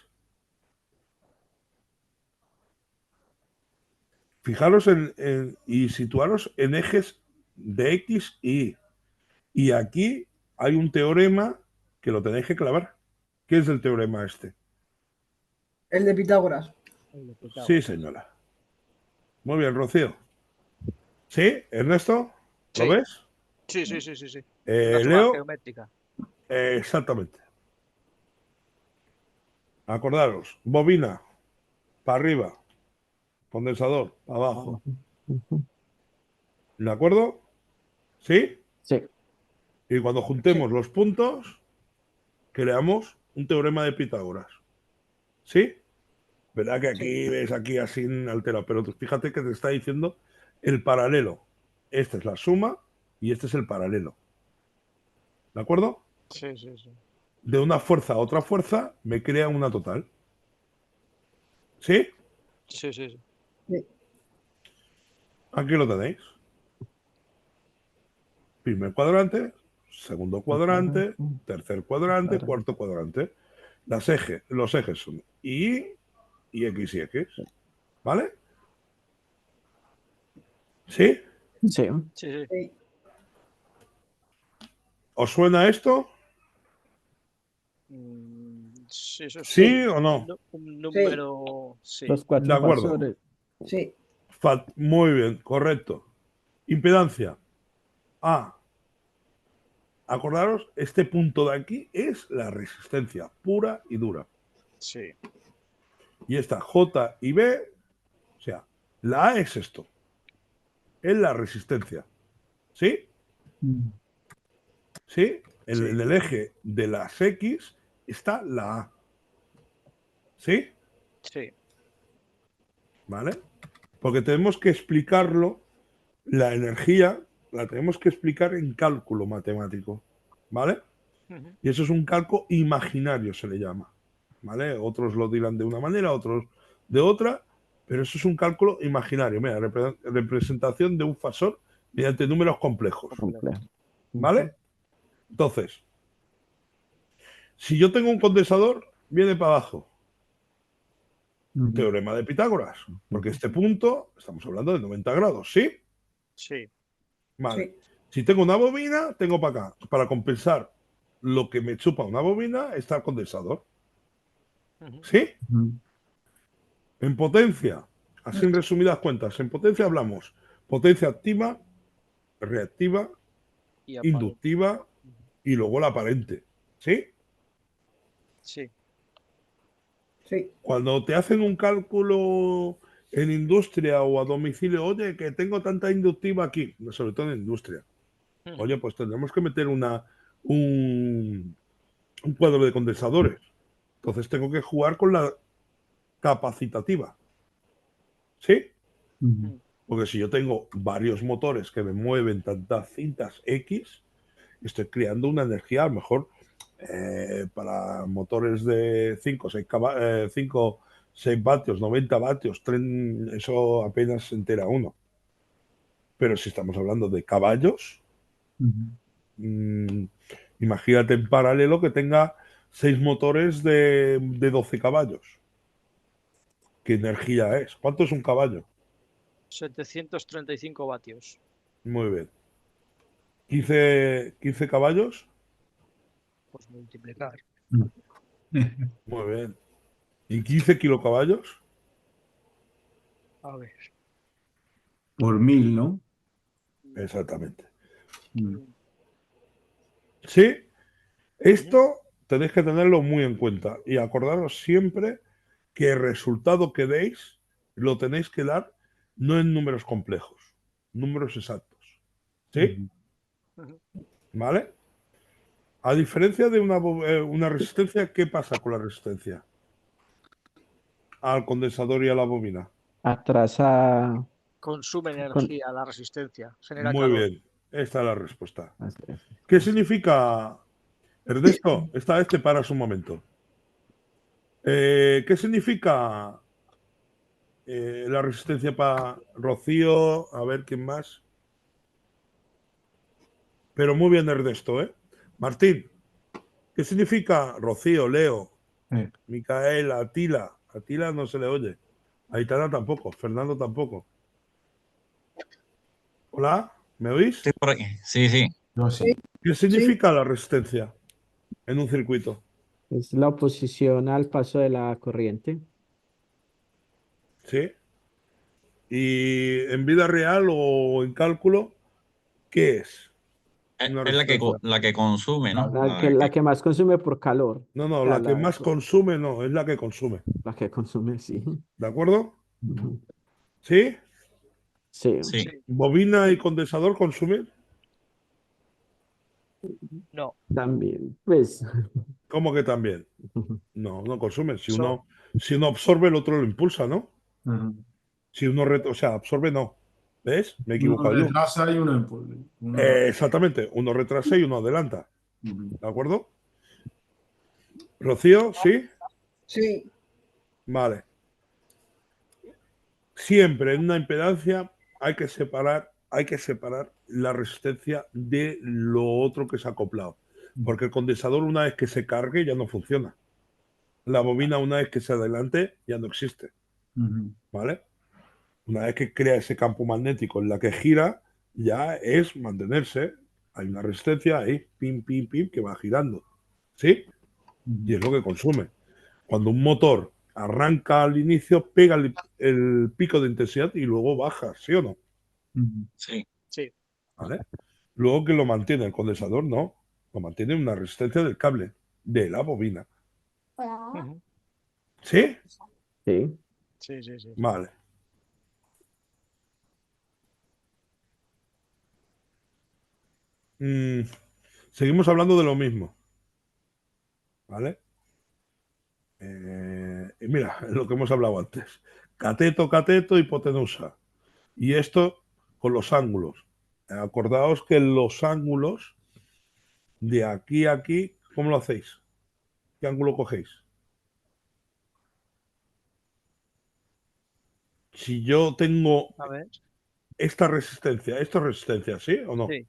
Fijaros y situaros en ejes de X y Y. Y aquí hay un teorema que lo tenéis que clavar. ¿Qué es el teorema este? El de Pitágoras. El de Sí, Pitágoras. señora. Muy bien, Rocío. ¿Sí? ¿Ernesto? ¿Lo Sí. ves? Sí. Una suma Leo, geométrica. exactamente. Acordaros, bobina, para arriba, condensador, para abajo. Ujú. ¿De acuerdo? ¿Sí? Sí, Y cuando juntemos los puntos, creamos un teorema de Pitágoras. ¿Sí? Verá que aquí ves aquí así alterado, pero tú fíjate que te está diciendo el paralelo. Esta es la suma y este es el paralelo. ¿De acuerdo? Sí. De una fuerza a otra fuerza me crea una total. ¿Sí? Sí. Sí. Aquí lo tenéis. Primer cuadrante, segundo cuadrante, tercer cuadrante, cuarto cuadrante. Los ejes son y X y X. ¿Vale? ¿Sí? sí. Sí. Sí. ¿Os suena esto? Sí, eso es ¿Sí o no? un número. Sí. Los De cuatro acuerdo. factores. Sí. Muy bien, correcto. Impedancia. A. Acordaros, este punto de aquí es la resistencia pura y dura. Sí. Y esta J y B, o sea, la A es esto. Es la resistencia. ¿Sí? Mm. ¿Sí? En, Sí. en el eje de las X está la A. ¿Sí? Sí. ¿Vale? Porque tenemos que explicarlo, la energía la tenemos que explicar en cálculo matemático. ¿Vale? Ujú. Y eso es un cálculo imaginario, se le llama. ¿Vale? Otros lo dirán de una manera, otros de otra, pero eso es un cálculo imaginario. Mira, representación de un fasor mediante números complejos. Complejo. ¿Vale? Entonces, si yo tengo un condensador, viene para abajo. Ujú. Teorema de Pitágoras. Porque este punto, estamos hablando de 90 grados, ¿sí? Sí. Vale. Sí. Si tengo una bobina, tengo para acá. Para compensar lo que me chupa una bobina, está el condensador. Ujú. ¿Sí? Ujú. En potencia, así en resumidas cuentas, en potencia hablamos potencia activa, reactiva, Y aparente. inductiva y luego la aparente. ¿Sí? Sí. Sí. Cuando te hacen un cálculo en industria o a domicilio, oye, que tengo tanta inductiva aquí, sobre todo en industria. Ujú. Oye, pues tendremos que meter un cuadro de condensadores. Entonces tengo que jugar con la capacitativa. ¿Sí? Ujú. Porque si yo tengo varios motores que me mueven tantas cintas X, estoy creando una energía a lo mejor para motores de 5, 6 vatios, 90 vatios, eso apenas se entera uno. Pero si estamos hablando de caballos, Ujú. imagínate en paralelo que tenga 6 motores de 12 caballos. ¿Qué energía es? ¿Cuánto es un caballo? 735 vatios. Muy bien. 15 caballos. Pues multiplicar. Muy bien. ¿Y 15 kilocaballos? A ver. Por 1000, ¿no? Exactamente. Mm. ¿Sí? Ujú. Esto tenéis que tenerlo muy en cuenta y acordaros siempre que el resultado que deis lo tenéis que dar no en números complejos, números exactos. ¿Sí? Ujú. Ujú. ¿Vale? A diferencia de una resistencia, ¿qué pasa con la resistencia? Al condensador y a la bobina. Atrasa. Consume Con... energía la resistencia. Genera Muy calor. bien. Esta es la respuesta. así es. ¿Qué significa, Ernesto? Esta vez te paras un momento. ¿Qué significa la resistencia para Rocío? A ver quién más. Pero muy bien, Ernesto, ¿eh? Martín, ¿qué significa Rocío, Leo, Eh, Micael, Atila? Atila no se le oye. Aitana tampoco, Fernando tampoco. Hola, ¿me oís? Estoy por aquí. Sí, sí. yo sí. ¿Qué Sí. significa la resistencia en un circuito? Es la oposición al paso de la corriente. ¿Sí? Y en vida real o en cálculo, ¿qué es? Una Es resistencia. la que consume, ¿no? La que más consume por calor. No, no, O sea, la que más consume no, es la que consume. la que consume, sí. ¿De acuerdo? Ujú. ¿Sí? Sí. Sí. Sí. ¿Bobina y condensador consumen? No. También, pues. ¿Cómo que también? No, no consumen. Si So- uno absorbe, el otro lo impulsa, ¿no? Ajá. Si uno, o sea, absorbe, no. ¿Ves? Me he Uno equivocado yo. retrasa y uno impulsa. Uno- Exactamente. Uno retrasa y uno adelanta. Ujú. ¿De acuerdo? Rocío, ¿sí? Sí. Vale. Siempre en una impedancia hay que separar la resistencia de lo otro que se ha acoplado. Porque el condensador, una vez que se cargue, ya no funciona. La bobina, una vez que se adelante, ya no existe. Ujú. ¿Vale? Una vez que crea ese campo magnético en la que gira, ya es mantenerse. Hay una resistencia ahí, pim, pim, pim, que va girando. ¿Sí? Y es lo que consume. Cuando un motor arranca al inicio, pega el pico de intensidad y luego baja, ¿sí o no? Ujú. Sí. Sí. ¿Vale? Luego que lo mantiene el condensador, no. Lo mantiene una resistencia del cable, de la bobina. Ujú. ¿Sí? Sí. Sí, sí, sí. Vale. Mm, seguimos hablando de lo mismo. ¿Vale? Y mira, es lo que hemos hablado antes. Cateto, cateto, hipotenusa. Y esto con los ángulos. Acordaos que los ángulos de aquí a aquí, ¿cómo lo hacéis? ¿Qué ángulo cogéis? Si yo tengo A ver. esto es resistencia, ¿sí o no? Sí.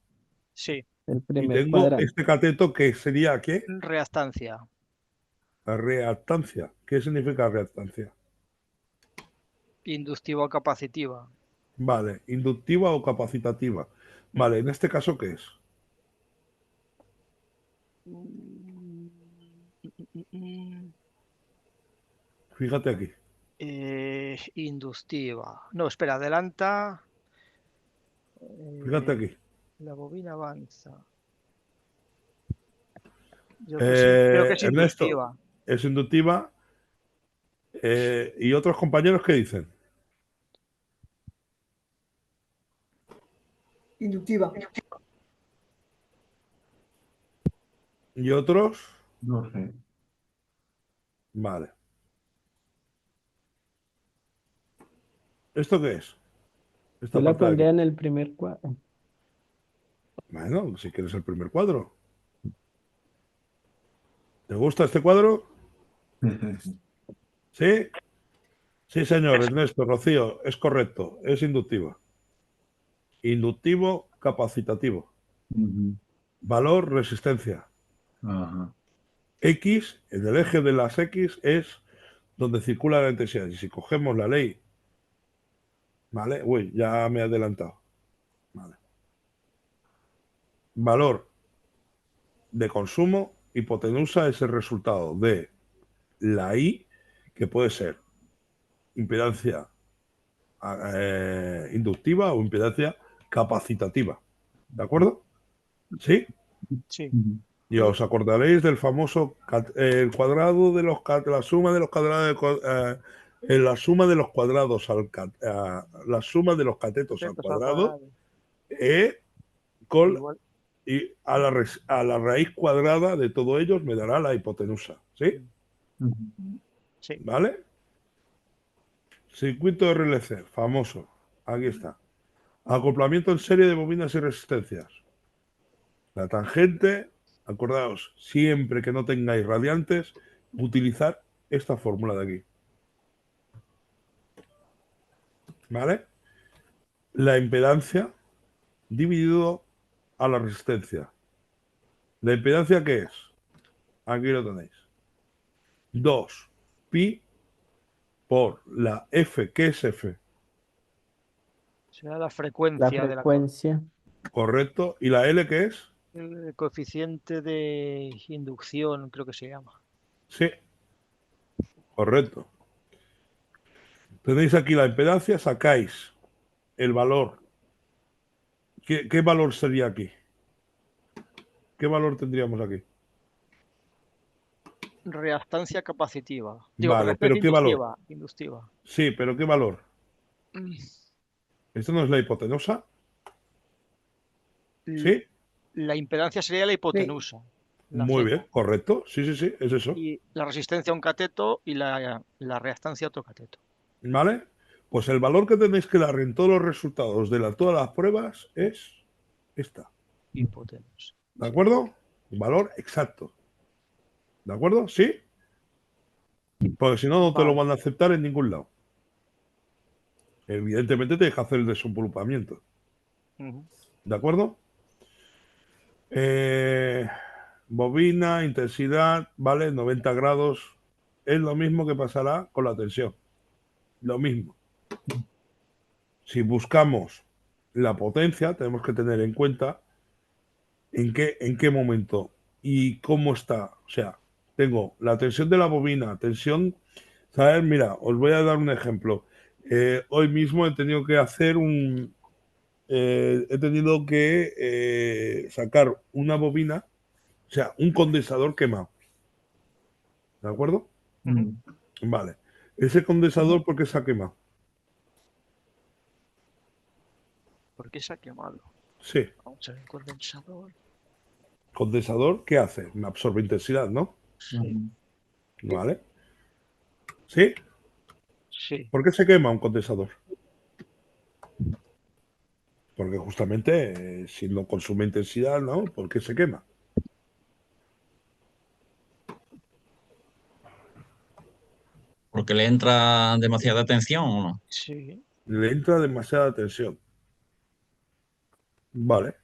Sí. El Y primer tengo cuadrante. este cateto que sería ¿qué? Reactancia. La reactancia. ¿Qué significa reactancia? Inductiva o capacitiva. Vale, inductiva o capacitativa. Mm. Vale, en este caso, ¿qué es? Mm, mm, mm. Fíjate aquí. Inductiva. No, espera, adelanta. Fíjate eh, aquí. la bobina avanza. Yo que sí, creo que es Ernesto, inductiva. es inductiva. ¿Y otros compañeros qué dicen? Inductiva. ¿Y otros? No sé. Vale. ¿Esto qué es? Esta Yo la parte de aquí. pondría en el primer cuadrante. Bueno, si quieres el primer cuadro. ¿Te gusta este cuadro? ¿Sí? Sí, señor, Ernesto, Rocío, es correcto, es inductiva. Inductivo capacitativo. Ujú. Valor, resistencia. Ajá. X, en el eje de las X es donde circula la intensidad. Y si cogemos la ley, ¿vale? Uy, ya me he adelantado. Vale. Valor de consumo, hipotenusa es el resultado de la I, que puede ser impedancia inductiva o impedancia capacitativa. ¿De acuerdo? ¿Sí? Sí. Ujú. Y os acordaréis del famoso el cuadrado de la suma de los cuadrados la suma de los cuadrados la suma de los catetos al Catetos al cuadrado cuadrado. con Igual. y a la raíz cuadrada de todos ellos me dará la hipotenusa, ¿sí? Ujú. Sí. ¿Vale? Circuito RLC, famoso. Aquí está. Acoplamiento en serie de bobinas y resistencias. La tangente, acordaos, siempre que no tengáis radiantes, utilizar esta fórmula de aquí. ¿Vale? La impedancia dividido a la resistencia. ¿La impedancia qué es? Aquí lo tenéis. 2 pi por la F, ¿qué es F? Será la La frecuencia de la frecuencia. Correcto. ¿Y la L qué es? el coeficiente de inducción, creo que se llama. Sí, correcto. Tenéis aquí la impedancia, sacáis el valor. ¿Qué valor sería aquí? ¿Qué valor tendríamos aquí? Reactancia capacitiva. Digo, Vale, reactancia pero ¿qué valor? inductiva. Sí, pero ¿qué valor? Mm, ¿Esto no es la hipotenusa? l- ¿Sí? La impedancia sería la hipotenusa, la Muy Z. bien, correcto. Sí, sí, sí, es eso. Y la resistencia a un cateto y la reactancia a otro cateto. ¿Vale? Pues el valor que tenéis que dar en todos los resultados de todas las pruebas es esta. Hipotenusa. ¿De acuerdo? Un valor exacto. ¿De acuerdo? ¿Sí? Porque si no, no te lo Vale. van a aceptar en ningún lado. Evidentemente tienes que hacer el desenvolupamiento. Ujú. ¿De acuerdo? Bobina, intensidad, ¿vale? 90 grados. Es lo mismo que pasará con la tensión. Lo mismo. Si buscamos la potencia, tenemos que tener en cuenta en qué momento y cómo está. O sea, tengo la tensión de la bobina, tensión, ¿sabes? Mira, os voy a dar un ejemplo. Hoy mismo he tenido que hacer he tenido que sacar una bobina, o sea, un condensador quemado. ¿De acuerdo? Ujú. Vale. Ese condensador, ¿por qué se ha quemado? ¿Por qué se ha quemado? Sí. Vamos a ver el condensador. Condensador, ¿qué hace? Me absorbe intensidad, ¿no? Sí, Vale. ¿Sí? sí. ¿Por qué se quema un condensador? Porque justamente si no consume intensidad, ¿no? ¿Por qué se quema? Porque le entra demasiada tensión o no. Sí. Le entra demasiada tensión. Vale.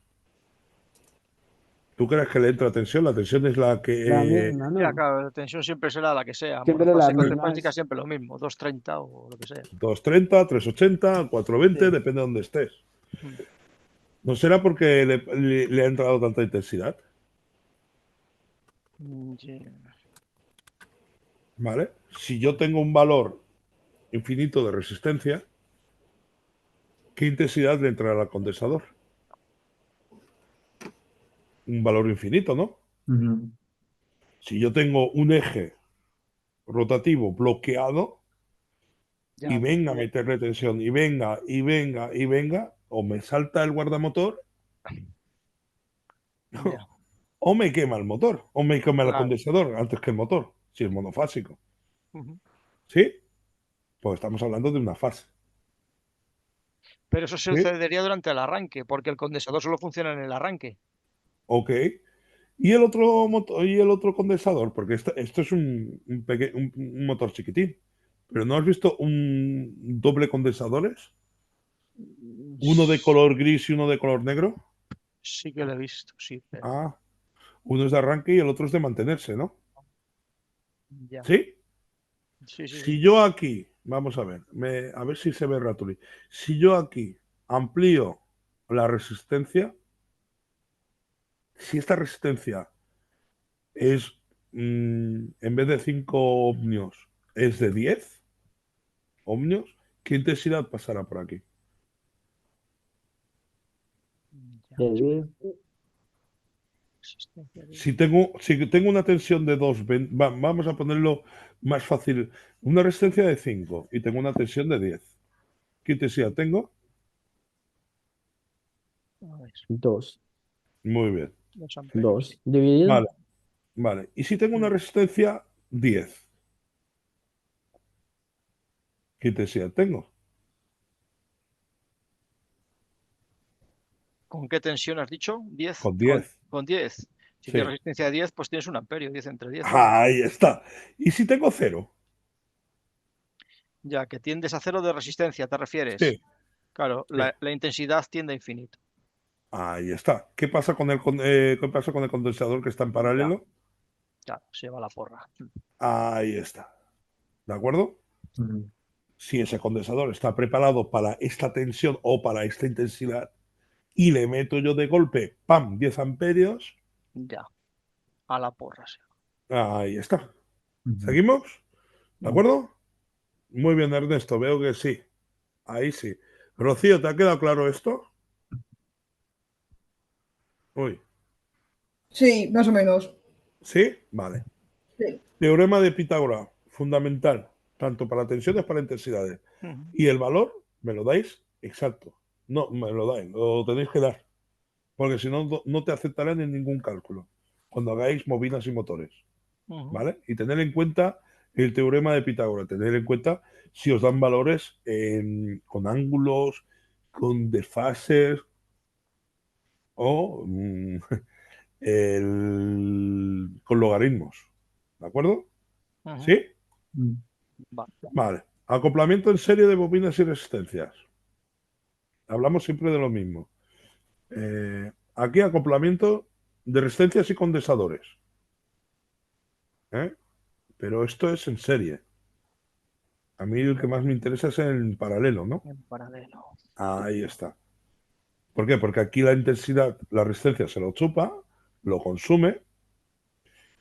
¿Tú crees que le entra tensión? La tensión es la La que... misma, Ya, ¿no? claro, la tensión siempre será la que sea. Siempre la Monofásica, misma. trifásica, siempre lo mismo. 230 o lo que sea. 230, 380, 420, Sí. depende de dónde estés. Mm. ¿No será porque le ha entrado tanta intensidad? Ya. ¿Vale? Si yo tengo un valor infinito de resistencia, ¿qué intensidad le entrará al condensador? Un valor infinito, ¿no? Ujú. Si yo tengo un eje rotativo bloqueado y Ya, venga a meterle tensión y venga y venga y venga, o me salta el guardamotor ya, o me quema el motor o me quema el claro. condensador antes que el motor, si es monofásico. Ujú. ¿Sí? Pues estamos hablando de una fase. Pero eso ¿Sí? sucedería durante el arranque, porque el condensador solo funciona en el arranque. Ok. ¿Y el otro motor, y el otro condensador? Porque esto es un motor chiquitín. Pero ¿no has visto un doble condensadores? Mm, Uno de color gris y uno de color negro. Sí que lo he visto, sí, pero Ah, uno es de arranque y el otro es de mantenerse, ¿no? ya. ¿Sí? Sí, sí, sí. Si yo aquí, vamos a ver, a ver si se ve Ratuli. Si yo aquí amplío la resistencia, si esta resistencia es, en vez de 5 ohmios, es de 10 ohmios, ¿qué intensidad pasará por aquí? Ya. De 10. Resistencia de- Si tengo una tensión de 2, vamos a ponerlo más fácil, una resistencia de 5 y tengo una tensión de 10, ¿qué intensidad tengo? A ver, 2. Muy bien. 2 amperios. 2. Dividido. Vale, vale. Y si tengo una Mm. resistencia 10, ¿qué intensidad tengo? ¿Con qué tensión has dicho? 10. Con Con, 10. con 10. Si tienes Sí. resistencia de 10, pues tienes 1 amperio. 10 entre 10, 1. Ahí está. ¿Y si tengo 0? Ya, que tiendes a cero de resistencia, ¿te refieres? Sí, Claro, sí. la intensidad tiende a infinito. Ahí está. ¿Qué pasa con qué pasa con el condensador que está en Ya, paralelo? ya, se va la porra. Ahí está. ¿De acuerdo? Ujú. Si ese condensador está preparado para esta tensión o para esta intensidad y le meto yo de golpe, ¡pam!, 10 amperios, Ya, a la porra. Sí. ahí está. Ujú. ¿Seguimos? ¿De Mm. acuerdo? Muy bien, Ernesto, veo que sí. Ahí sí. Rocío, ¿te ha quedado claro esto? Uy, Sí, más o menos. ¿sí? Vale. Sí. Teorema de Pitágoras, fundamental, tanto para tensiones para intensidades. Ujú. Y el valor, ¿me lo dais? Exacto. No, me lo dais, lo tenéis que dar. Porque si no, no te aceptarán en ningún cálculo cuando hagáis bobinas y motores. Ujú. ¿Vale? Y tener en cuenta el teorema de Pitágoras, tener en cuenta si os dan valores con ángulos, con desfases o con logaritmos. ¿De acuerdo? Ujú. ¿Sí? Mm. Vale. Vale. Acoplamiento en serie de bobinas y resistencias. Hablamos siempre de lo mismo. Aquí acoplamiento de resistencias y condensadores. ¿Eh? Pero esto es en serie. A mí el que más me interesa es en paralelo, ¿no? En paralelo. Ahí está. ¿Por qué? Porque aquí la intensidad, la resistencia se lo chupa, lo consume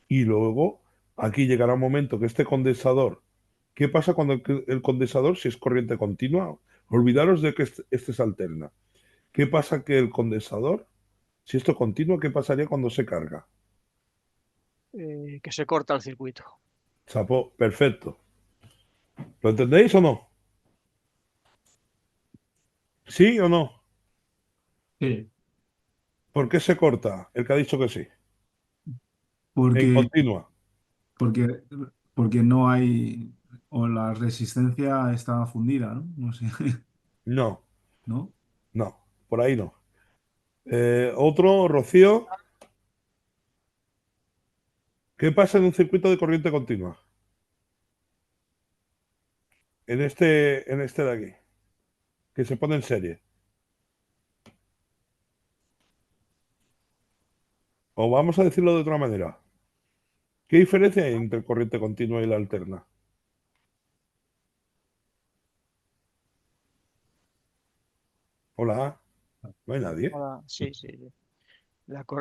y luego aquí llegará un momento que este condensador, ¿qué pasa cuando el condensador, si es corriente continua? Olvidaros de que este es alterna. ¿Qué pasa que el condensador, si esto continúa, qué pasaría cuando se carga? Que se corta el circuito. Chapo, perfecto. ¿Lo entendéis o no? ¿Sí o no? Sí, ¿Por qué se corta? El que ha dicho que sí. En porque, continua. porque, porque no hay, o la resistencia está fundida, ¿no? No sé, No, ¿no? no, por ahí no. Otro, Rocío. ¿Qué pasa en un circuito de corriente continua? En este de aquí, que se pone en serie. O vamos a decirlo de otra manera. ¿Qué diferencia hay entre corriente continua y la alterna? Hola, no hay nadie. Ahora, sí, sí, sí.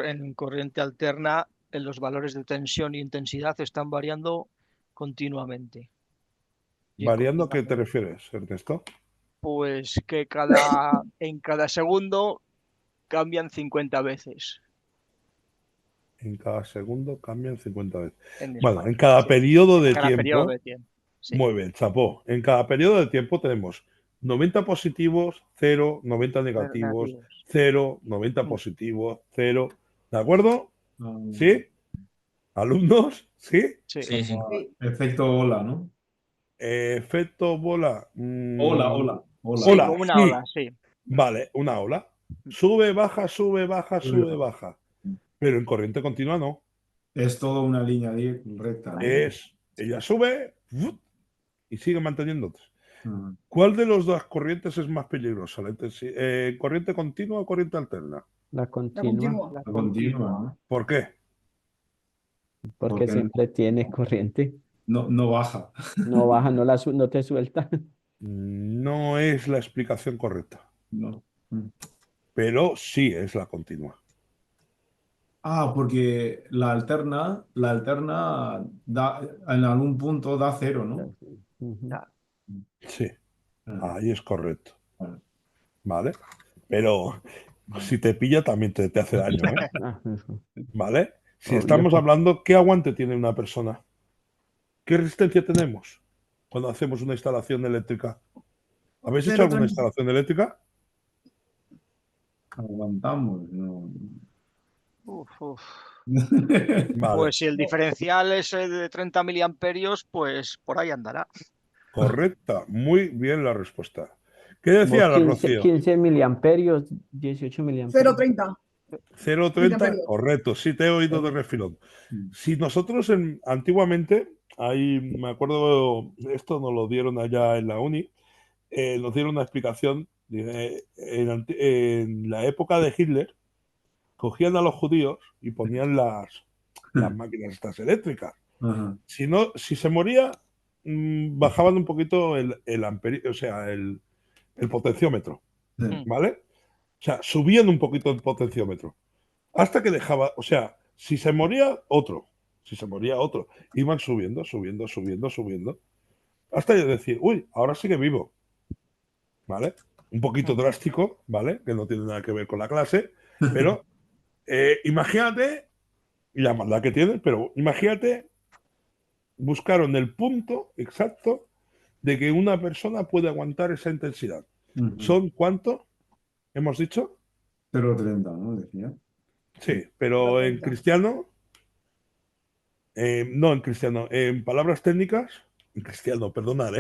En corriente alterna, los valores de tensión e intensidad están variando continuamente. Y en ¿Variando a corriente qué te alterna, refieres, Ernesto? pues que en cada segundo cambian 50 veces En cada segundo cambian 50 veces. en Bueno, en espacio. cada Sí, periodo en de cada periodo tiempo, de tiempo. Sí, muy bien, chapó. En cada periodo de tiempo tenemos 90 positivos, 0, 90 negativos, negativos. 0, 90 Mm. positivos, 0. ¿De acuerdo? Ah, ¿Sí? ¿Alumnos? ¿Sí? Sí, Sí, sí. Sí. efecto ola, ¿no? Efecto bola. Ola, ola, ola. sí, Ola, como una sí. ola, sí. Vale, una ola. Sube, baja, sube, baja, sube, baja. Pero en corriente continua no. Es toda una línea recta, ¿no? Ella sube y sigue manteniéndose. Ah, ¿Cuál de los dos corrientes es más peligrosa? ¿Corriente continua o corriente alterna? La La continua, continua. La la continua, continua. ¿no? ¿Por qué? porque Porque siempre tiene corriente. no baja. No baja, no te suelta. No es la explicación correcta, No. Mm. pero sí es la continua. Ah, porque la alterna da, en algún punto da cero, ¿no? Ujú. Ya. Sí, Ah, ahí es correcto. vale. ¿Vale? Pero si te pilla también te hace daño, ¿eh? Ah, ujú. ¿Vale? Si Obvio. estamos hablando, ¿qué aguante tiene una persona? ¿Qué resistencia tenemos cuando hacemos una instalación eléctrica? ¿Habéis hecho alguna 0,30. instalación eléctrica? Aguantamos, ¿no? Uf, uf. Vale, Pues si el diferencial es de 30 miliamperios, pues por ahí andará. correcta. Muy bien la respuesta. ¿Qué decía Vos la 15 Rocío? 15 miliamperios, 18 miliamperios. 0,30 0,30, miliamperios. correcto, sí te he oído de refilón. Si nosotros antiguamente, ahí me acuerdo, esto nos lo dieron allá en la uni, nos dieron una explicación. En la época de Hitler, cogían a los judíos y ponían las máquinas estas eléctricas. Ajá. Si se moría, bajaban un poquito el amperio, o sea, el potenciómetro, Sí. Mm. ¿vale? O sea, subían un poquito el potenciómetro. Hasta que dejaba, o sea, si se moría, otro. Si se moría, otro. Iban subiendo, subiendo, subiendo, subiendo. hasta yo decir, uy, ahora sí que vivo, ¿vale? Un poquito drástico, ¿vale? Que no tiene nada que ver con la clase, pero imagínate, y la maldad que tiene, pero imagínate, buscaron el punto exacto de que una persona puede aguantar esa intensidad. ¿Son cuánto? ¿Hemos dicho? 0,30, ¿no? Decía. Sí, pero en 0,30. cristiano, no en cristiano, en palabras técnicas, en cristiano, perdonad,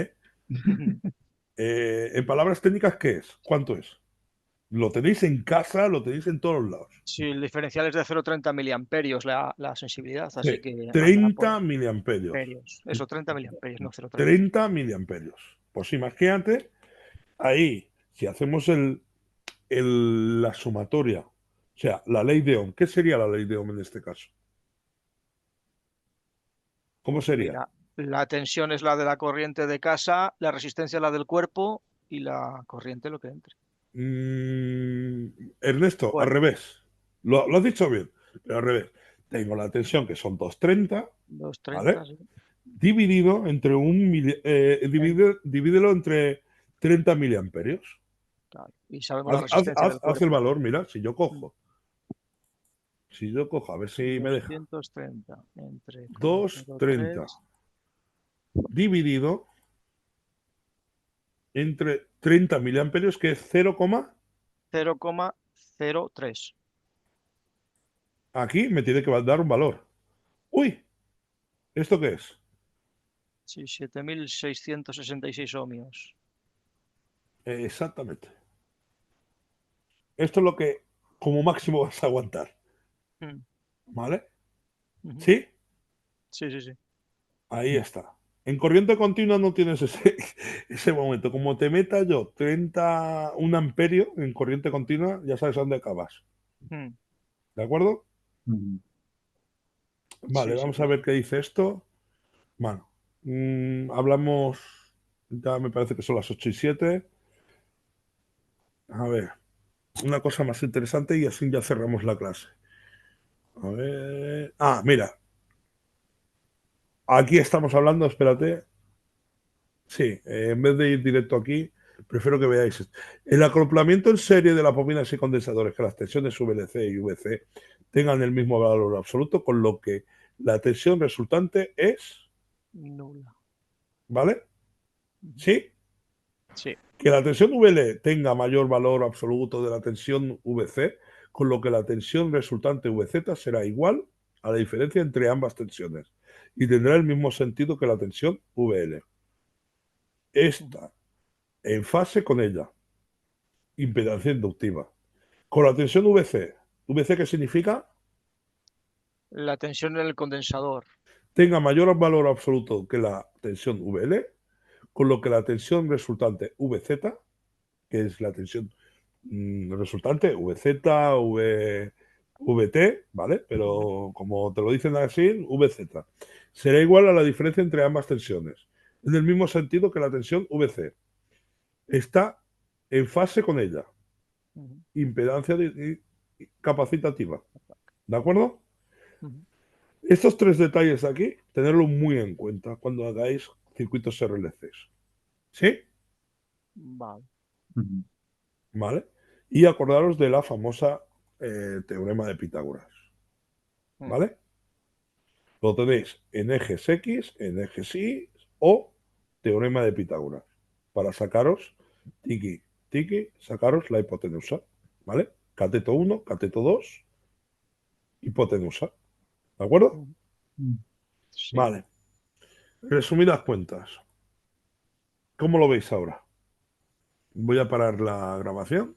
en palabras técnicas, ¿qué es? ¿Cuánto es? Lo tenéis en casa, lo tenéis en todos lados. Sí, el diferencial es de 0,30 miliamperios la sensibilidad, así Sí, que andará 30 por miliamperios. amperios. Eso, 30 miliamperios, no 0,30. 30 miliamperios. Pues imagínate, ahí, si hacemos la sumatoria, o sea, la ley de Ohm, ¿qué sería la ley de Ohm en este caso? ¿Cómo Pues sería? mira, la tensión es la de la corriente de casa, la resistencia es la del cuerpo y la corriente lo que entre. Ernesto, al Bueno, revés. Lo has dicho bien, pero al revés. Tengo la tensión que son 230, 230, ¿vale? sí. Dividido entre divídelo entre 30 miliamperios. Claro. Y sabemos la resistencia del Haz el cuerpo. valor, mira, si yo cojo, a ver si me deja. 230 entre 230 0,03, dividido entre 30 miliamperios, que es 0, 0,03. aquí me tiene que dar un valor. Uy, ¿esto qué es? Sí, 7.666 ohmios. Exactamente. Esto es lo que como máximo vas a aguantar. Mm, ¿Vale? ujú. ¿Sí? Sí, sí, sí. Ahí está. En corriente continua no tienes ese momento. Como te meta yo 31 amperio en corriente continua, ya sabes a dónde acabas. Mm, ¿De acuerdo? sí, Vale, sí, vamos sí. a ver qué dice esto. Bueno, hablamos, ya me parece que son las 8:07. A ver, una cosa más interesante y así ya cerramos la clase. A ver. Ah, mira. Aquí estamos hablando, espérate. Sí, en vez de ir directo aquí, prefiero que veáis esto. El acoplamiento en serie de las bobinas y condensadores, que las tensiones VLC y VC tengan el mismo valor absoluto, con lo que la tensión resultante es, Nula. ¿vale? Ujú. ¿Sí? Sí. Que la tensión VL tenga mayor valor absoluto de la tensión VC, con lo que la tensión resultante VZ será igual a la diferencia entre ambas tensiones y tendrá el mismo sentido que la tensión VL. Está en fase con ella. Impedancia inductiva. Con la tensión VC. ¿VC qué significa? La tensión en el condensador. Tenga mayor valor absoluto que la tensión VL, con lo que la tensión resultante VZ, que es la tensión resultante, VZ, VT, ¿vale? Pero como te lo dicen así, VZ, será igual a la diferencia entre ambas tensiones, en el mismo sentido que la tensión VC. Está en fase con ella. Ujú, Impedancia capacitativa. ¿De acuerdo? ujú. Estos tres detalles de aquí, tenerlo muy en cuenta cuando hagáis circuitos RLCs. ¿Sí? Vale. ¿Vale? Y acordaros de la famosa teorema de Pitágoras. ¿Vale? Lo tenéis en ejes X, en ejes Y o teorema de Pitágoras. Para sacaros, sacaros la hipotenusa. ¿Vale? Cateto 1, cateto 2, hipotenusa. ¿De acuerdo? Ujú. Sí. Vale. Resumidas cuentas. ¿Cómo lo veis ahora? Voy a parar la grabación.